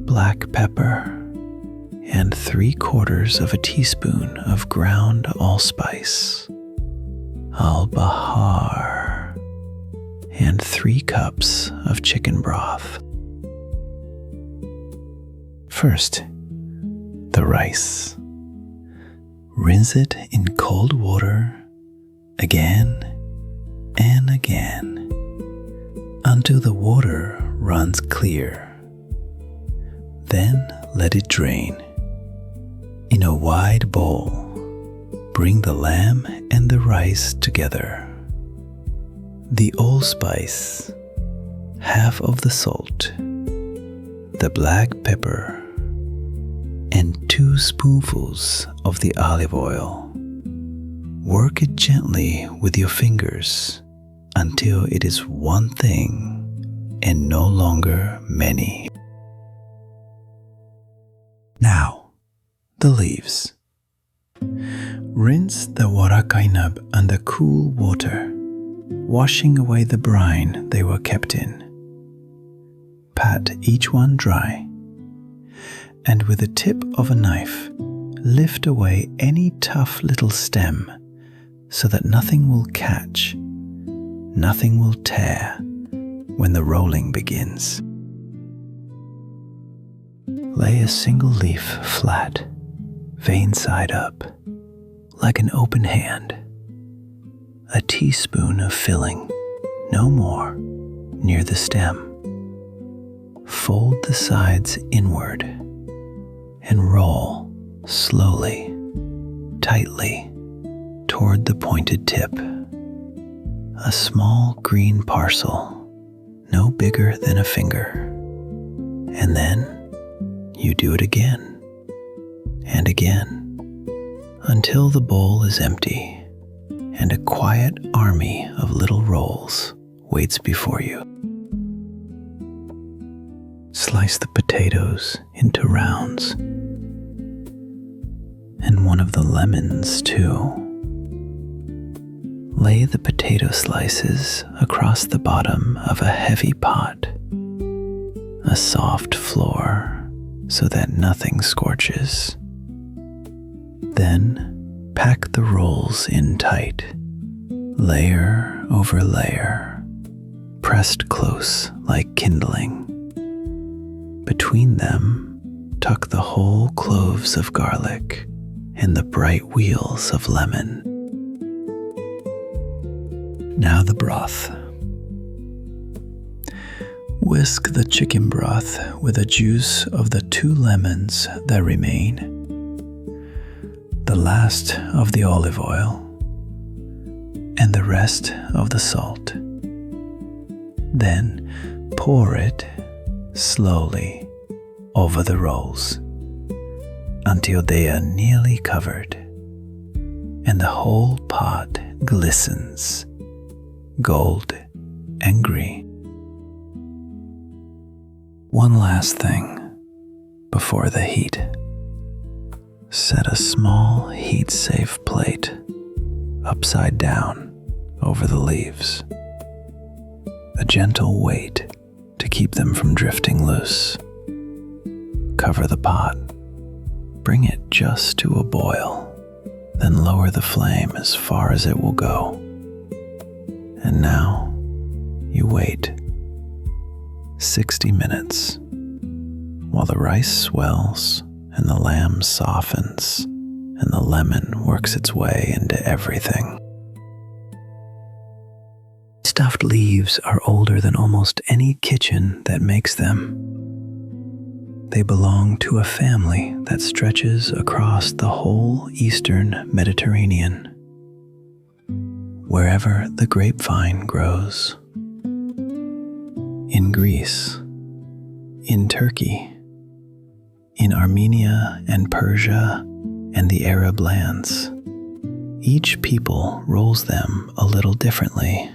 black pepper, and 3/4 of a teaspoon of ground allspice, al-bahar, and 3 cups of chicken broth. First, the rice. Rinse it in cold water again and again until the water runs clear. Then let it drain. In a wide bowl, bring the lamb and the rice together. The allspice, half of the salt, the black pepper, and 2 spoonfuls of the olive oil. Work it gently with your fingers until it is one thing and no longer many. Now, the leaves. Rinse the Warak under cool water, washing away the brine they were kept in. Pat each one dry, and with the tip of a knife, lift away any tough little stem so that nothing will catch, nothing will tear when the rolling begins. Lay a single leaf flat, vein side up, like an open hand. A teaspoon of filling, no more, near the stem. Fold the sides inward and roll slowly, tightly, toward the pointed tip. A small green parcel, no bigger than a finger. And then you do it again and again until the bowl is empty and a quiet army of little rolls waits before you. Slice the potatoes into rounds, and one of the lemons too. Lay the potato slices across the bottom of a heavy pot, a soft floor so that nothing scorches. Then pack the rolls in tight, layer over layer, pressed close like kindling. Between them, tuck the whole cloves of garlic and the bright wheels of lemon. Now the broth. Whisk the chicken broth with the juice of the 2 lemons that remain, the last of the olive oil, and the rest of the salt. Then pour it slowly over the rolls until they are nearly covered and the whole pot glistens, gold and green. One last thing before the heat. Set a small heat-safe plate upside down over the leaves. A gentle weight to keep them from drifting loose. Cover the pot. Bring it just to a boil, then lower the flame as far as it will go. And now you wait 60 minutes while the rice swells and the lamb softens and the lemon works its way into everything. Stuffed leaves are older than almost any kitchen that makes them. They belong to a family that stretches across the whole eastern Mediterranean, wherever the grapevine grows. In Greece, in Turkey, in Armenia and Persia and the Arab lands, each people rolls them a little differently,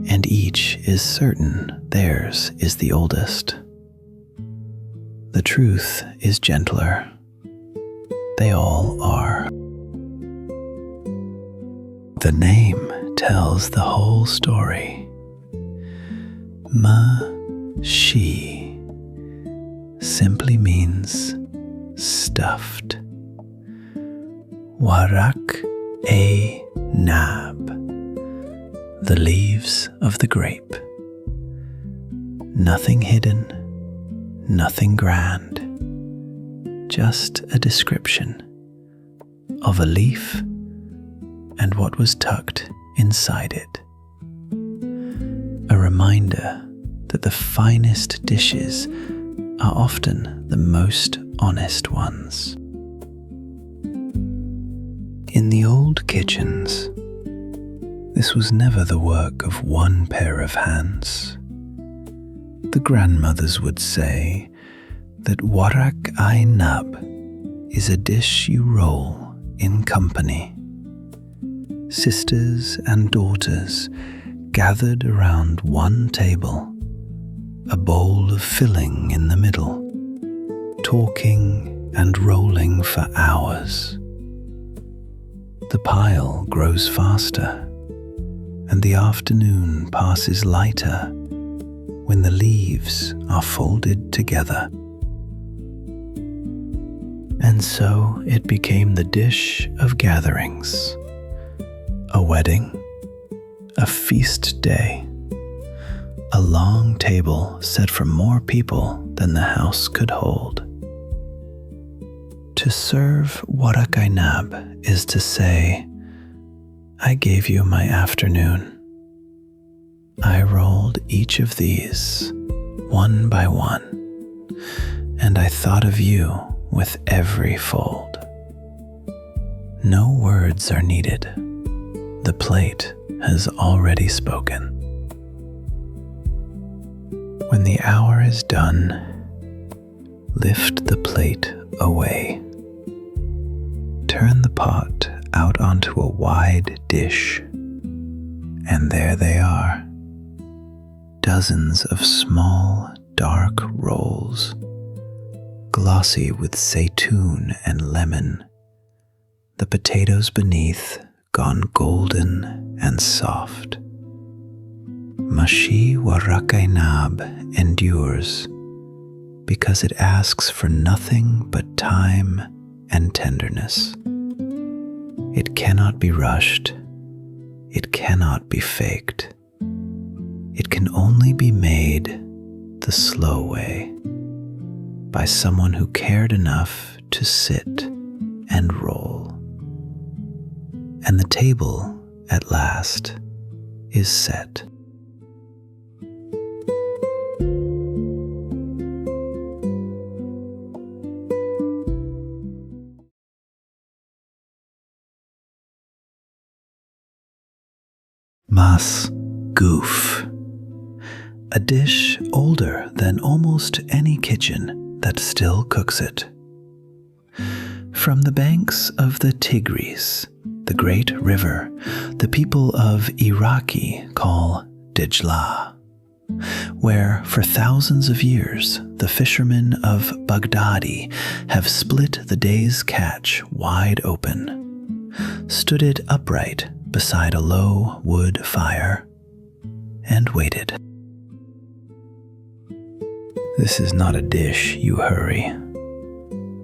and each is certain theirs is the oldest. The truth is gentler. They all are. The name tells the whole story. Mahshi simply means stuffed. Warak Enab, the leaves of the grape. Nothing hidden, nothing grand, just a description of a leaf and what was tucked inside it. A reminder that the finest dishes are often the most honest ones. In the old kitchens, this was never the work of one pair of hands. The grandmothers would say that Warak Enab is a dish you roll in company. Sisters and daughters gathered around one table, a bowl of filling in the middle, talking and rolling for hours. The pile grows faster, and the afternoon passes lighter when the leaves are folded together. And so it became the dish of gatherings, a wedding, a feast day, a long table set for more people than the house could hold. To serve Warak Enab is to say, I gave you my afternoon. I rolled each of these one by one, and I thought of you with every fold. No words are needed. The plate has already spoken. When the hour is done, lift the plate away. Turn the pot out onto a wide dish, and there they are. Dozens of small, dark rolls, glossy with zaytun and lemon, the potatoes beneath gone golden and soft. Mahshi Warak Enab endures because it asks for nothing but time and tenderness. It cannot be rushed. It cannot be faked. It can only be made the slow way, by someone who cared enough to sit and roll. And the table, at last, is set. Masgouf, a dish older than almost any kitchen that still cooks it. From the banks of the Tigris, the great river, the people of Iraqi call Dijla, where for thousands of years the fishermen of Baghdadi have split the day's catch wide open, stood it upright beside a low wood fire, and waited. This is not a dish you hurry.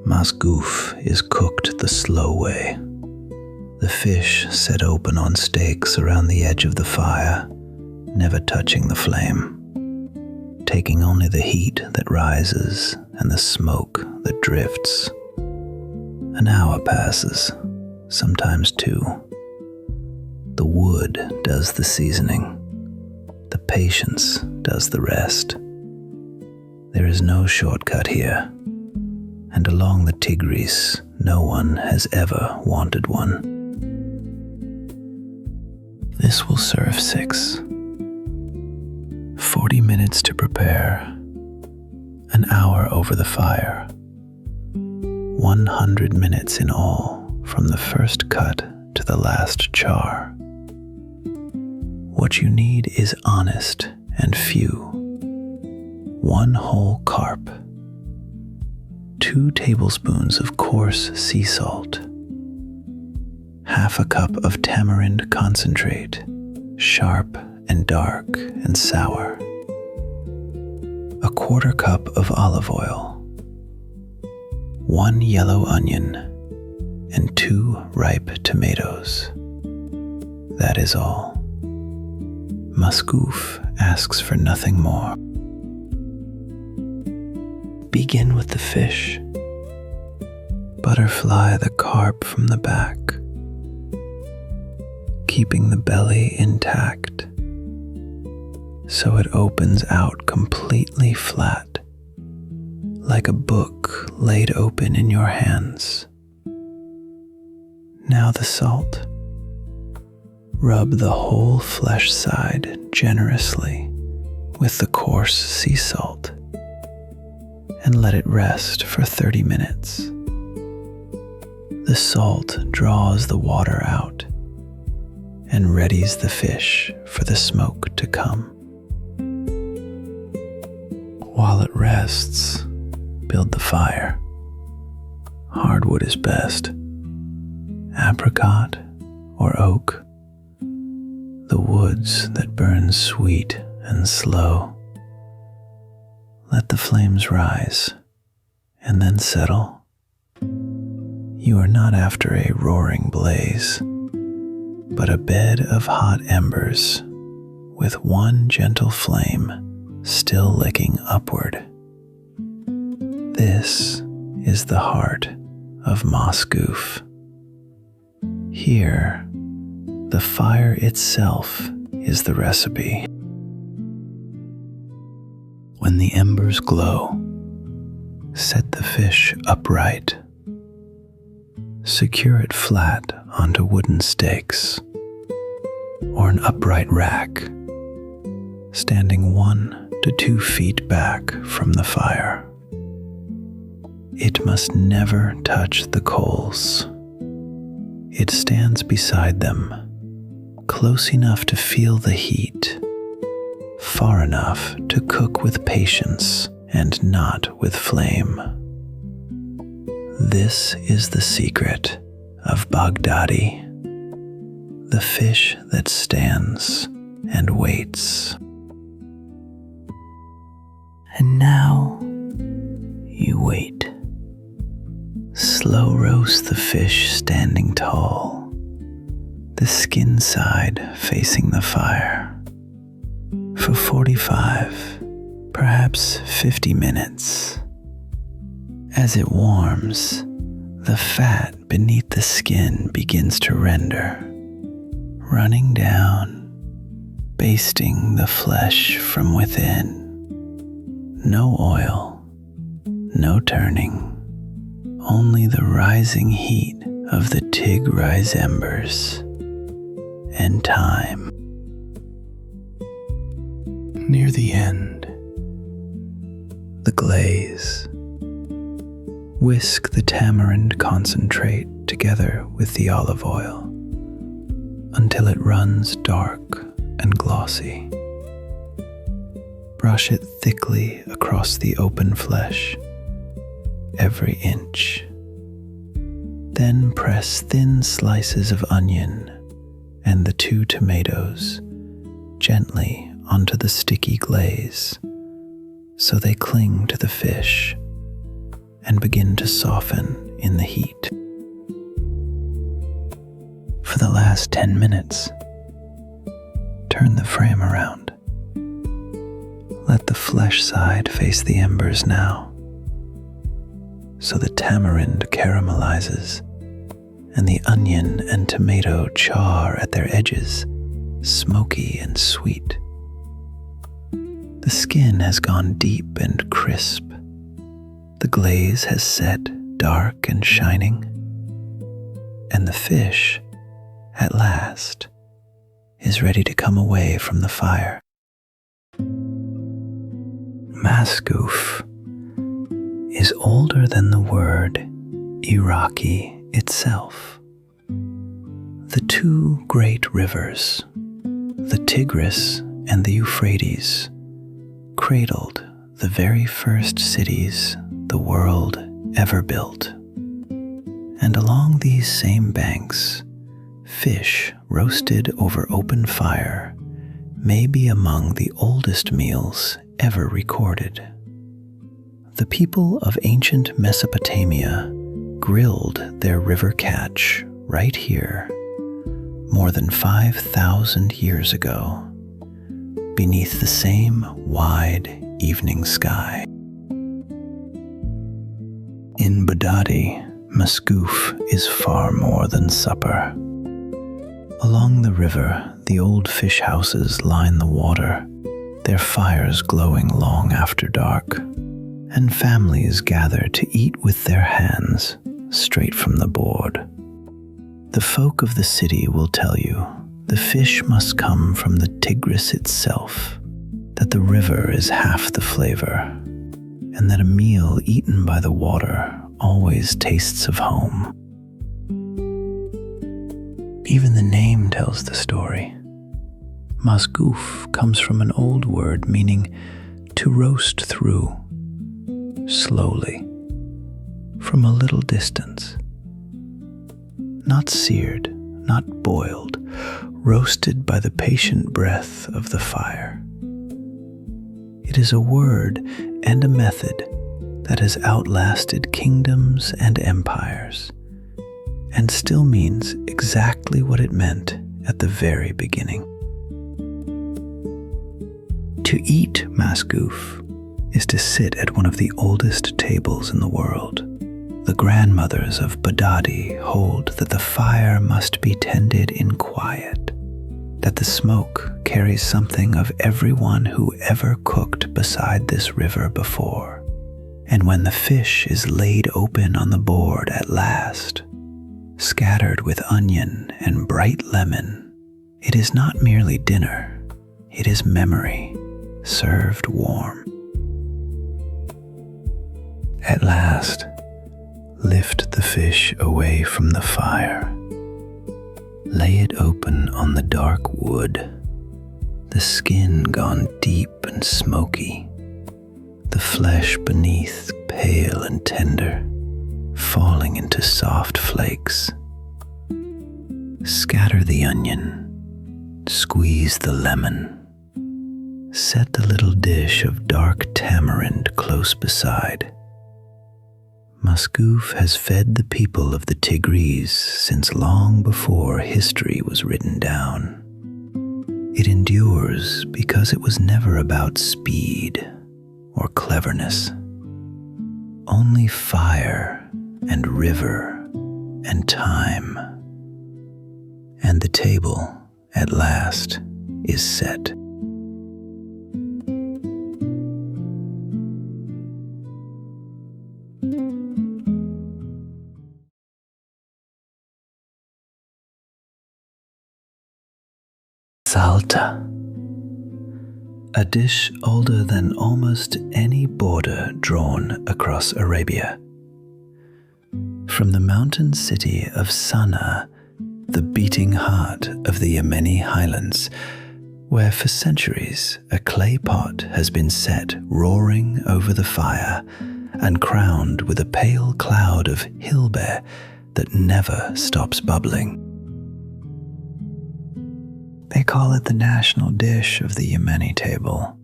Masgouf is cooked the slow way. The fish set open on stakes around the edge of the fire, never touching the flame, taking only the heat that rises and the smoke that drifts. An hour passes, sometimes two. The wood does the seasoning. The patience does the rest. There is no shortcut here, and along the Tigris, no one has ever wanted one. This will serve 6. 40 minutes to prepare, an hour over the fire, 100 minutes in all from the first cut to the last char. What you need is honest and few. 1 whole carp, 2 tablespoons of coarse sea salt, half a cup of tamarind concentrate, sharp and dark and sour, 1/4 cup of olive oil, 1 yellow onion, and 2 ripe tomatoes. That is all. Masgouf asks for nothing more. Begin with the fish. Butterfly the carp from the back, keeping the belly intact, so it opens out completely flat, like a book laid open in your hands. Now the salt. Rub the whole flesh side generously with the coarse sea salt, and let it rest for 30 minutes. The salt draws the water out and readies the fish for the smoke to come. While it rests, build the fire. Hardwood is best. Apricot or oak, the woods that burn sweet and slow. Let the flames rise and then settle. You are not after a roaring blaze, but a bed of hot embers with 1 gentle flame still licking upward. This is the heart of Masgouf. Here, the fire itself is the recipe. When the embers glow, set the fish upright. Secure it flat onto wooden stakes or an upright rack, standing 1 to 2 feet back from the fire. It must never touch the coals. It stands beside them, close enough to feel the heat, far enough to cook with patience and not with flame. This is the secret of Baghdadi, the fish that stands and waits. And now you wait. Slow roast the fish standing tall. the skin side facing the fire, for 45, perhaps 50 minutes. As it warms, the fat beneath the skin begins to render, running down, basting the flesh from within. No oil, no turning, only the rising heat of the tig-rise embers and time. Near the end, the glaze. Whisk the tamarind concentrate together with the olive oil until it runs dark and glossy. Brush it thickly across the open flesh, every inch. Then press thin slices of onion and the 2 tomatoes gently onto the sticky glaze so they cling to the fish and begin to soften in the heat. For the last 10 minutes, turn the frame around. Let the flesh side face the embers now, so the tamarind caramelizes and the onion and tomato char at their edges, smoky and sweet. The skin has gone deep and crisp. The glaze has set dark and shining, and the fish, at last, is ready to come away from the fire. Masgouf is older than the word Iraqi itself. The 2 great rivers, the Tigris and the Euphrates, cradled the very first cities the world ever built. And along these same banks, fish roasted over open fire may be among the oldest meals ever recorded. The people of ancient Mesopotamia grilled their river catch right here more than 5,000 years ago beneath the same wide evening sky. In Baghdadi, Masgouf is far more than supper. Along the river, the old fish houses line the water, their fires glowing long after dark, and families gather to eat with their hands straight from the board. The folk of the city will tell you the fish must come from the Tigris itself, that the river is half the flavor, and that a meal eaten by the water always tastes of home. Even the name tells the story. Masgouf comes from an old word meaning to roast through, slowly, from a little distance. Not seared, not boiled, roasted by the patient breath of the fire. It is a word and a method that has outlasted kingdoms and empires, and still means exactly what it meant at the very beginning. To eat Masgouf is to sit at one of the oldest tables in the world. The grandmothers of Baghdadi hold that the fire must be tended in quiet, that the smoke carries something of everyone who ever cooked beside this river before. And when the fish is laid open on the board at last, scattered with onion and bright lemon, it is not merely dinner, it is memory, served warm. At last, lift the fish away from the fire. Lay it open on the dark wood, the skin gone deep and smoky, the flesh beneath pale and tender, falling into soft flakes. Scatter the onion, squeeze the lemon. Set the little dish of dark tamarind close beside. Masgouf has fed the people of the Tigris since long before history was written down. It endures because it was never about speed or cleverness. Only fire and river and time. And the table, at last, is set. Saltah, a dish older than almost any border drawn across Arabia. From the mountain city of Saniyeh, the beating heart of the Yemeni highlands, where for centuries a clay pot has been set roaring over the fire and crowned with a pale cloud of Kibbeh that never stops bubbling. They call it the national dish of the Yemeni table,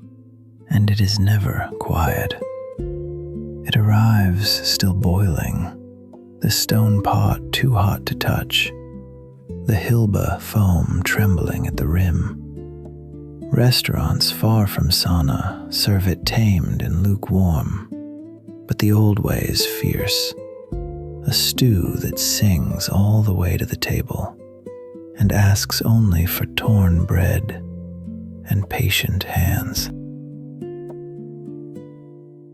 and it is never quiet. It arrives still boiling, the stone pot too hot to touch, the Kibbeh foam trembling at the rim. Restaurants far from Saniyeh serve it tamed and lukewarm, but the old way is fierce, a stew that sings all the way to the table and asks only for torn bread and patient hands.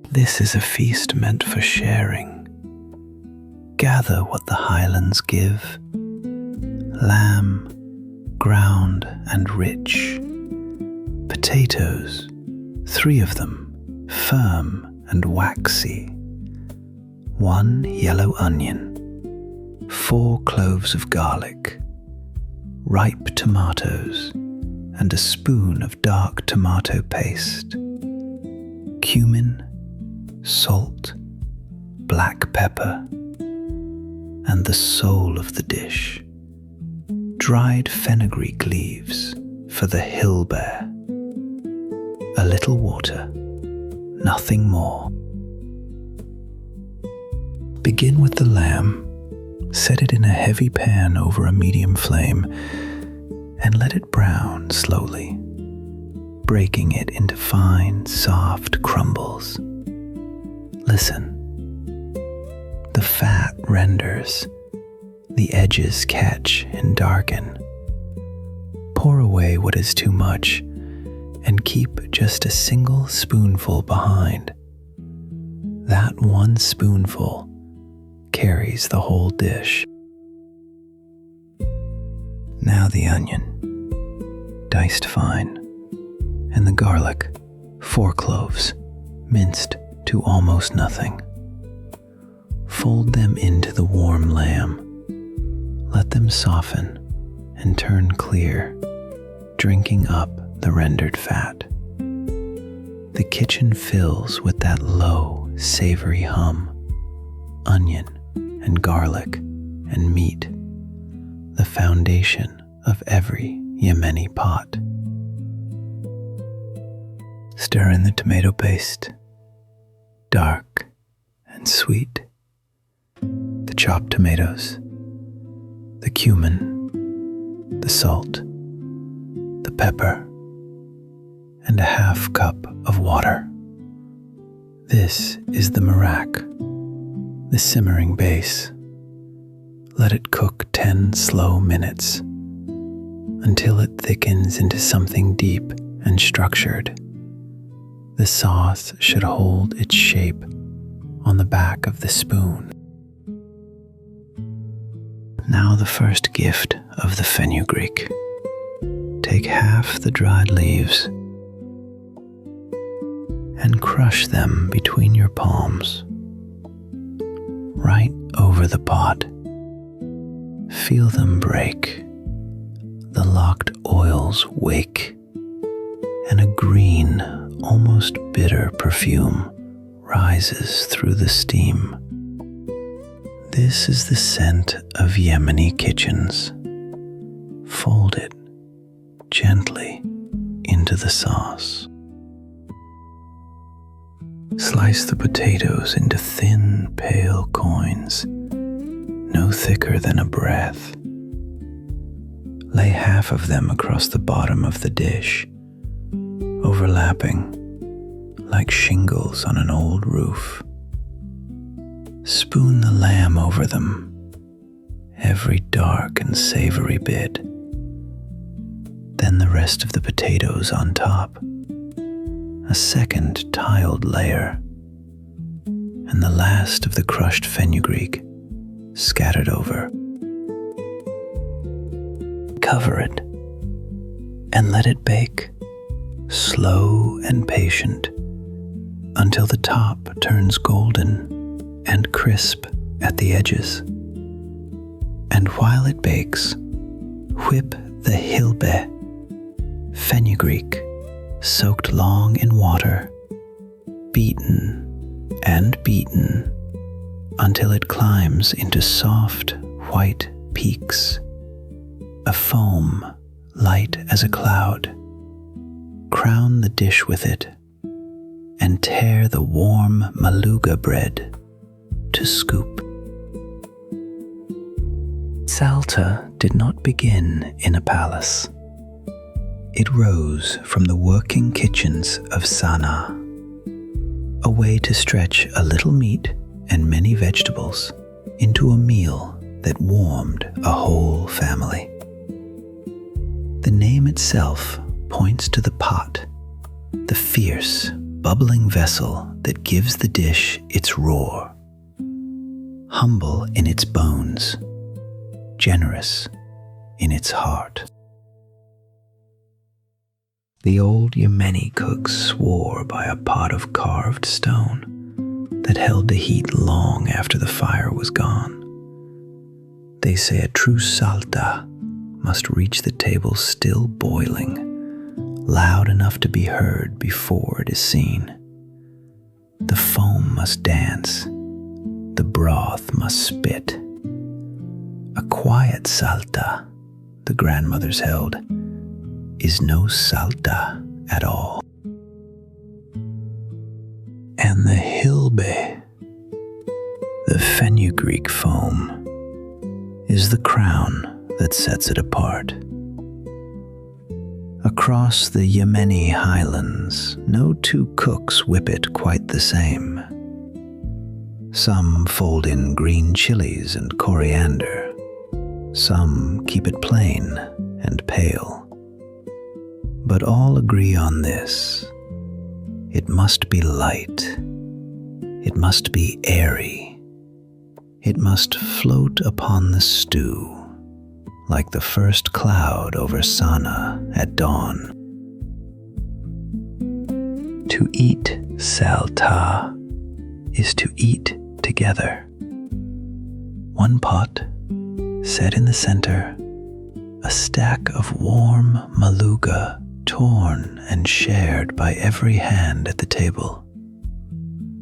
This is a feast meant for sharing. Gather what the highlands give: lamb, ground and rich, potatoes, 3 of them, firm and waxy, 1 yellow onion, 4 cloves of garlic, ripe tomatoes, and a spoon of dark tomato paste, cumin, salt, black pepper, and the soul of the dish, dried fenugreek leaves for the Kibbeh. A little water, nothing more. Begin with the lamb. Set it in a heavy pan over a medium flame and let it brown slowly, breaking it into fine, soft crumbles. Listen. The fat renders, the edges catch and darken. Pour away what is too much and keep just a single spoonful behind. That 1 spoonful carries the whole dish. Now the onion, diced fine, and the garlic, 4 cloves, minced to almost nothing. Fold them into the warm lamb. Let them soften and turn clear, drinking up the rendered fat. The kitchen fills with that low, savory hum. Onion and garlic and meat, the foundation of every Yemeni pot. Stir in the tomato paste, dark and sweet, the chopped tomatoes, the cumin, the salt, the pepper, and a half cup of water. This is the marak, the simmering base. Let it cook 10 slow minutes until it thickens into something deep and structured. The sauce should hold its shape on the back of the spoon. Now the first gift of the fenugreek. Take half the dried leaves and crush them between your palms, right over the pot. Feel them break, the locked oils wake, and a green, almost bitter perfume rises through the steam. This is the scent of Yemeni kitchens. Fold it gently into the sauce. Slice the potatoes into thin, pale coins, no thicker than a breath. Lay half of them across the bottom of the dish, overlapping like shingles on an old roof. Spoon the lamb over them, every dark and savory bit. Then the rest of the potatoes on top, a second tiled layer, and the last of the crushed fenugreek scattered over. Cover it and let it bake, slow and patient, until the top turns golden and crisp at the edges. And while it bakes, whip the Kibbeh, fenugreek, soaked long in water, beaten and beaten until it climbs into soft white peaks, a foam light as a cloud. Crown the dish with it and tear the warm Maqluba bread to scoop. Saltah did not begin in a palace. It rose from the working kitchens of Saniyeh, a way to stretch a little meat and many vegetables into a meal that warmed a whole family. The name itself points to the pot, the fierce, bubbling vessel that gives the dish its roar. Humble in its bones, generous in its heart. The old Yemeni cooks swore by a pot of carved stone that held the heat long after the fire was gone. They say a true Saltah must reach the table still boiling, loud enough to be heard before it is seen. The foam must dance, the broth must spit. A quiet Saltah, the grandmothers held, is no Saltah at all. And the Kibbeh, the fenugreek foam, is the crown that sets it apart. Across the Yemeni highlands, no two cooks whip it quite the same. Some fold in green chilies and coriander. Some keep it plain and pale. But all agree on this: it must be light, it must be airy, it must float upon the stew like the first cloud over Saniyeh at dawn. To eat Saltah is to eat together. One pot, set in the center, a stack of warm Maqluba, torn and shared by every hand at the table.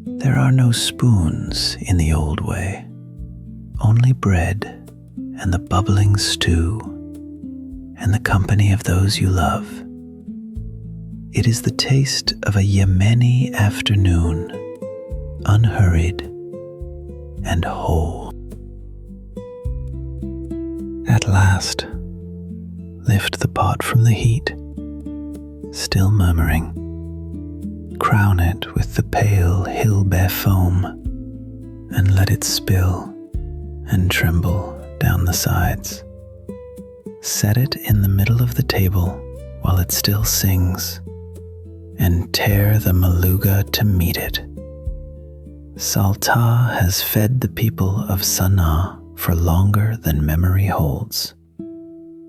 There are no spoons in the old way, only bread and the bubbling stew and the company of those you love. It is the taste of a Yemeni afternoon, unhurried and whole. At last, lift the pot from the heat, still murmuring. Crown it with the pale Kibbeh foam and let it spill and tremble down the sides. Set it in the middle of the table while it still sings, and tear the Maqluba to meet it. Saltah has fed the people of Saniyeh for longer than memory holds.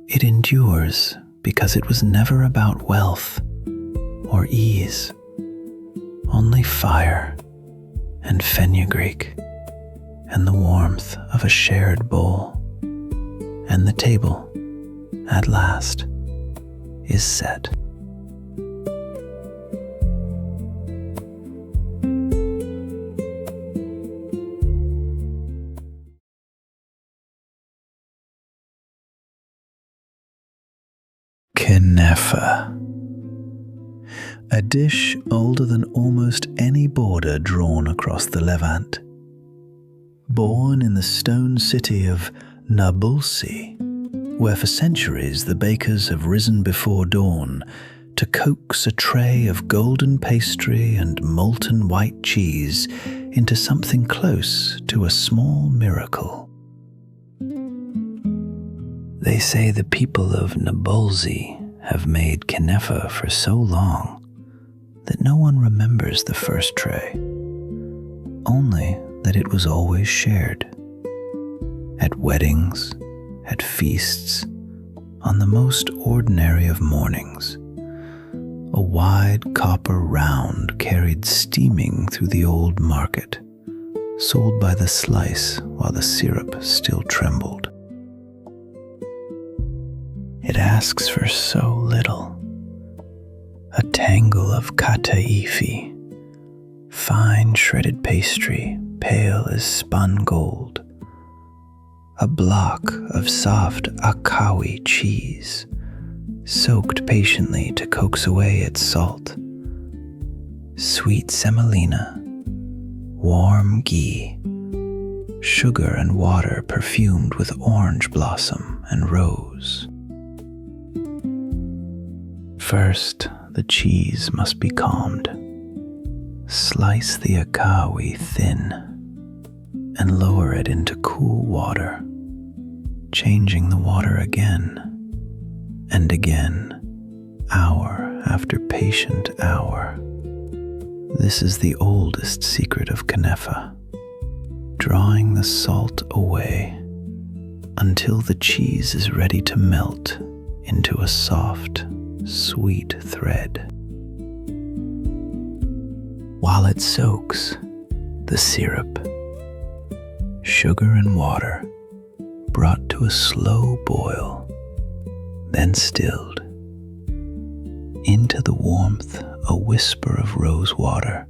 It endures because it was never about wealth or ease, only fire and fenugreek and the warmth of a shared bowl. And the table, at last, is set. Knafeh, a dish older than almost any border drawn across the Levant. Born in the stone city of Nabulsi, where for centuries the bakers have risen before dawn to coax a tray of golden pastry and molten white cheese into something close to a small miracle. They say the people of Nabulsi have made Knafeh for so long that no one remembers the first tray, only that it was always shared. At weddings, at feasts, on the most ordinary of mornings, a wide copper round carried steaming through the old market, sold by the slice while the syrup still trembled. It asks for so little. A tangle of kataifi, fine shredded pastry, pale as spun gold. A block of soft akawi cheese, soaked patiently to coax away its salt. Sweet semolina, warm ghee, sugar and water perfumed with orange blossom and rose. First, the cheese must be calmed. Slice the akawi thin and lower it into cool water, changing the water again and again, hour after patient hour. This is the oldest secret of Knafeh, drawing the salt away until the cheese is ready to melt into a soft, sweet thread. While it soaks, the syrup, sugar and water brought to a slow boil, then stilled. Into the warmth, a whisper of rose water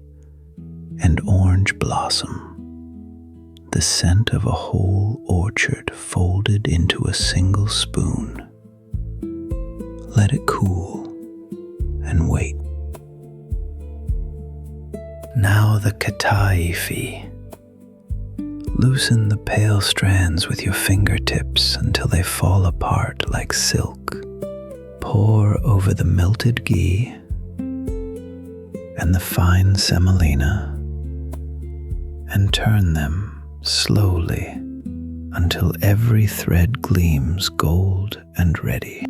and orange blossom, the scent of a whole orchard folded into a single spoon. Let it cool and wait. Now the kataifi. Loosen the pale strands with your fingertips until they fall apart like silk. Pour over the melted ghee and the fine semolina and turn them slowly until every thread gleams gold and ready.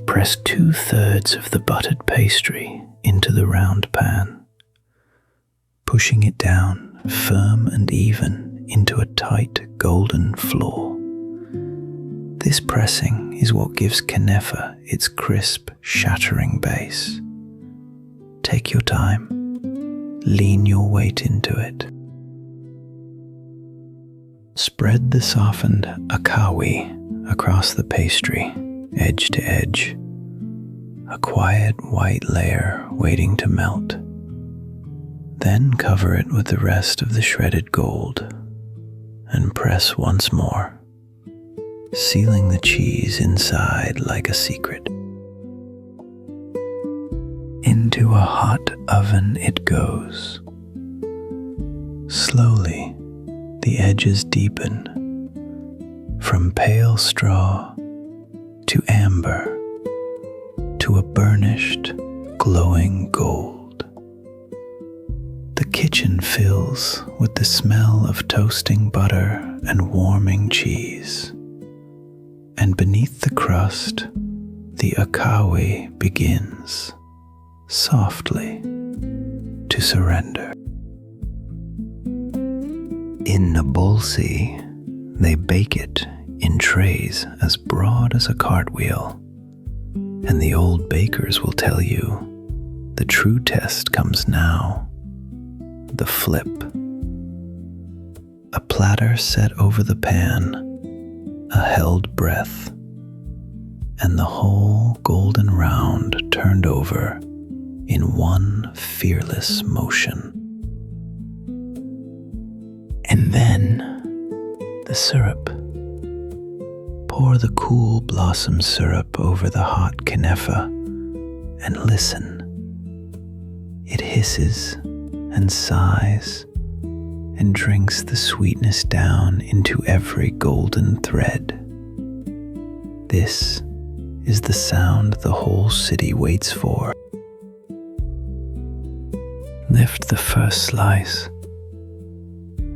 Press 2/3 of the buttered pastry into the round pan, pushing it down firm and even into a tight golden floor. This pressing is what gives Knafeh its crisp, shattering base. Take your time, lean your weight into it. Spread the softened akawi across the pastry, edge to edge, a quiet white layer waiting to melt. Then cover it with the rest of the shredded gold and press once more, sealing the cheese inside like a secret. Into a hot oven it goes. Slowly, the edges deepen from pale straw to amber to a burnished, glowing gold. The kitchen fills with the smell of toasting butter and warming cheese, and beneath the crust, the akawi begins, softly, to surrender. In Nabulsi, they bake it in trays as broad as a cartwheel, and the old bakers will tell you the true test comes now, the flip. A platter set over the pan, a held breath, and the whole golden round turned over in one fearless motion. And then the syrup. Pour the cool blossom syrup over the hot Knafeh and listen. It hisses and sighs and drinks the sweetness down into every golden thread. This is the sound the whole city waits for. Lift the first slice,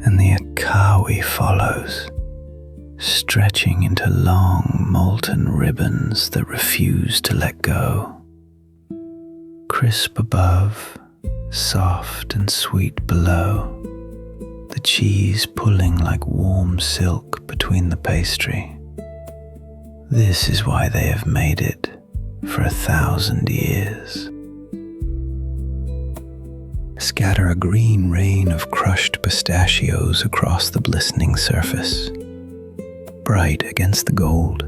and the akawi follows, stretching into long molten ribbons that refuse to let go. Crisp above, soft and sweet below, the cheese pulling like warm silk between the pastry. This is why they have made it for 1,000 years. Scatter a green rain of crushed pistachios across the glistening surface, bright against the gold.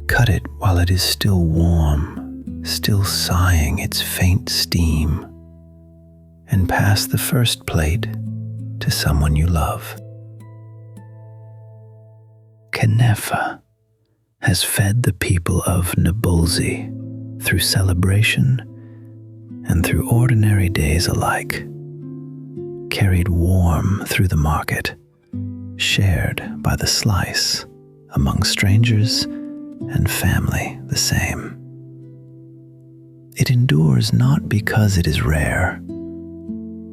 Cut it while it is still warm, still sighing its faint steam, and pass the first plate to someone you love. Knafeh has fed the people of Nabulsi through celebration and through ordinary days alike, carried warm through the market, shared by the slice among strangers and family the same. It endures not because it is rare,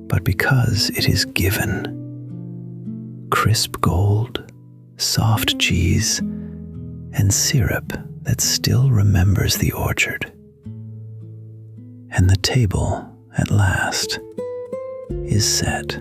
but because it is given. Crisp gold, soft cheese, and syrup that still remembers the orchard. And the table, at last, is set.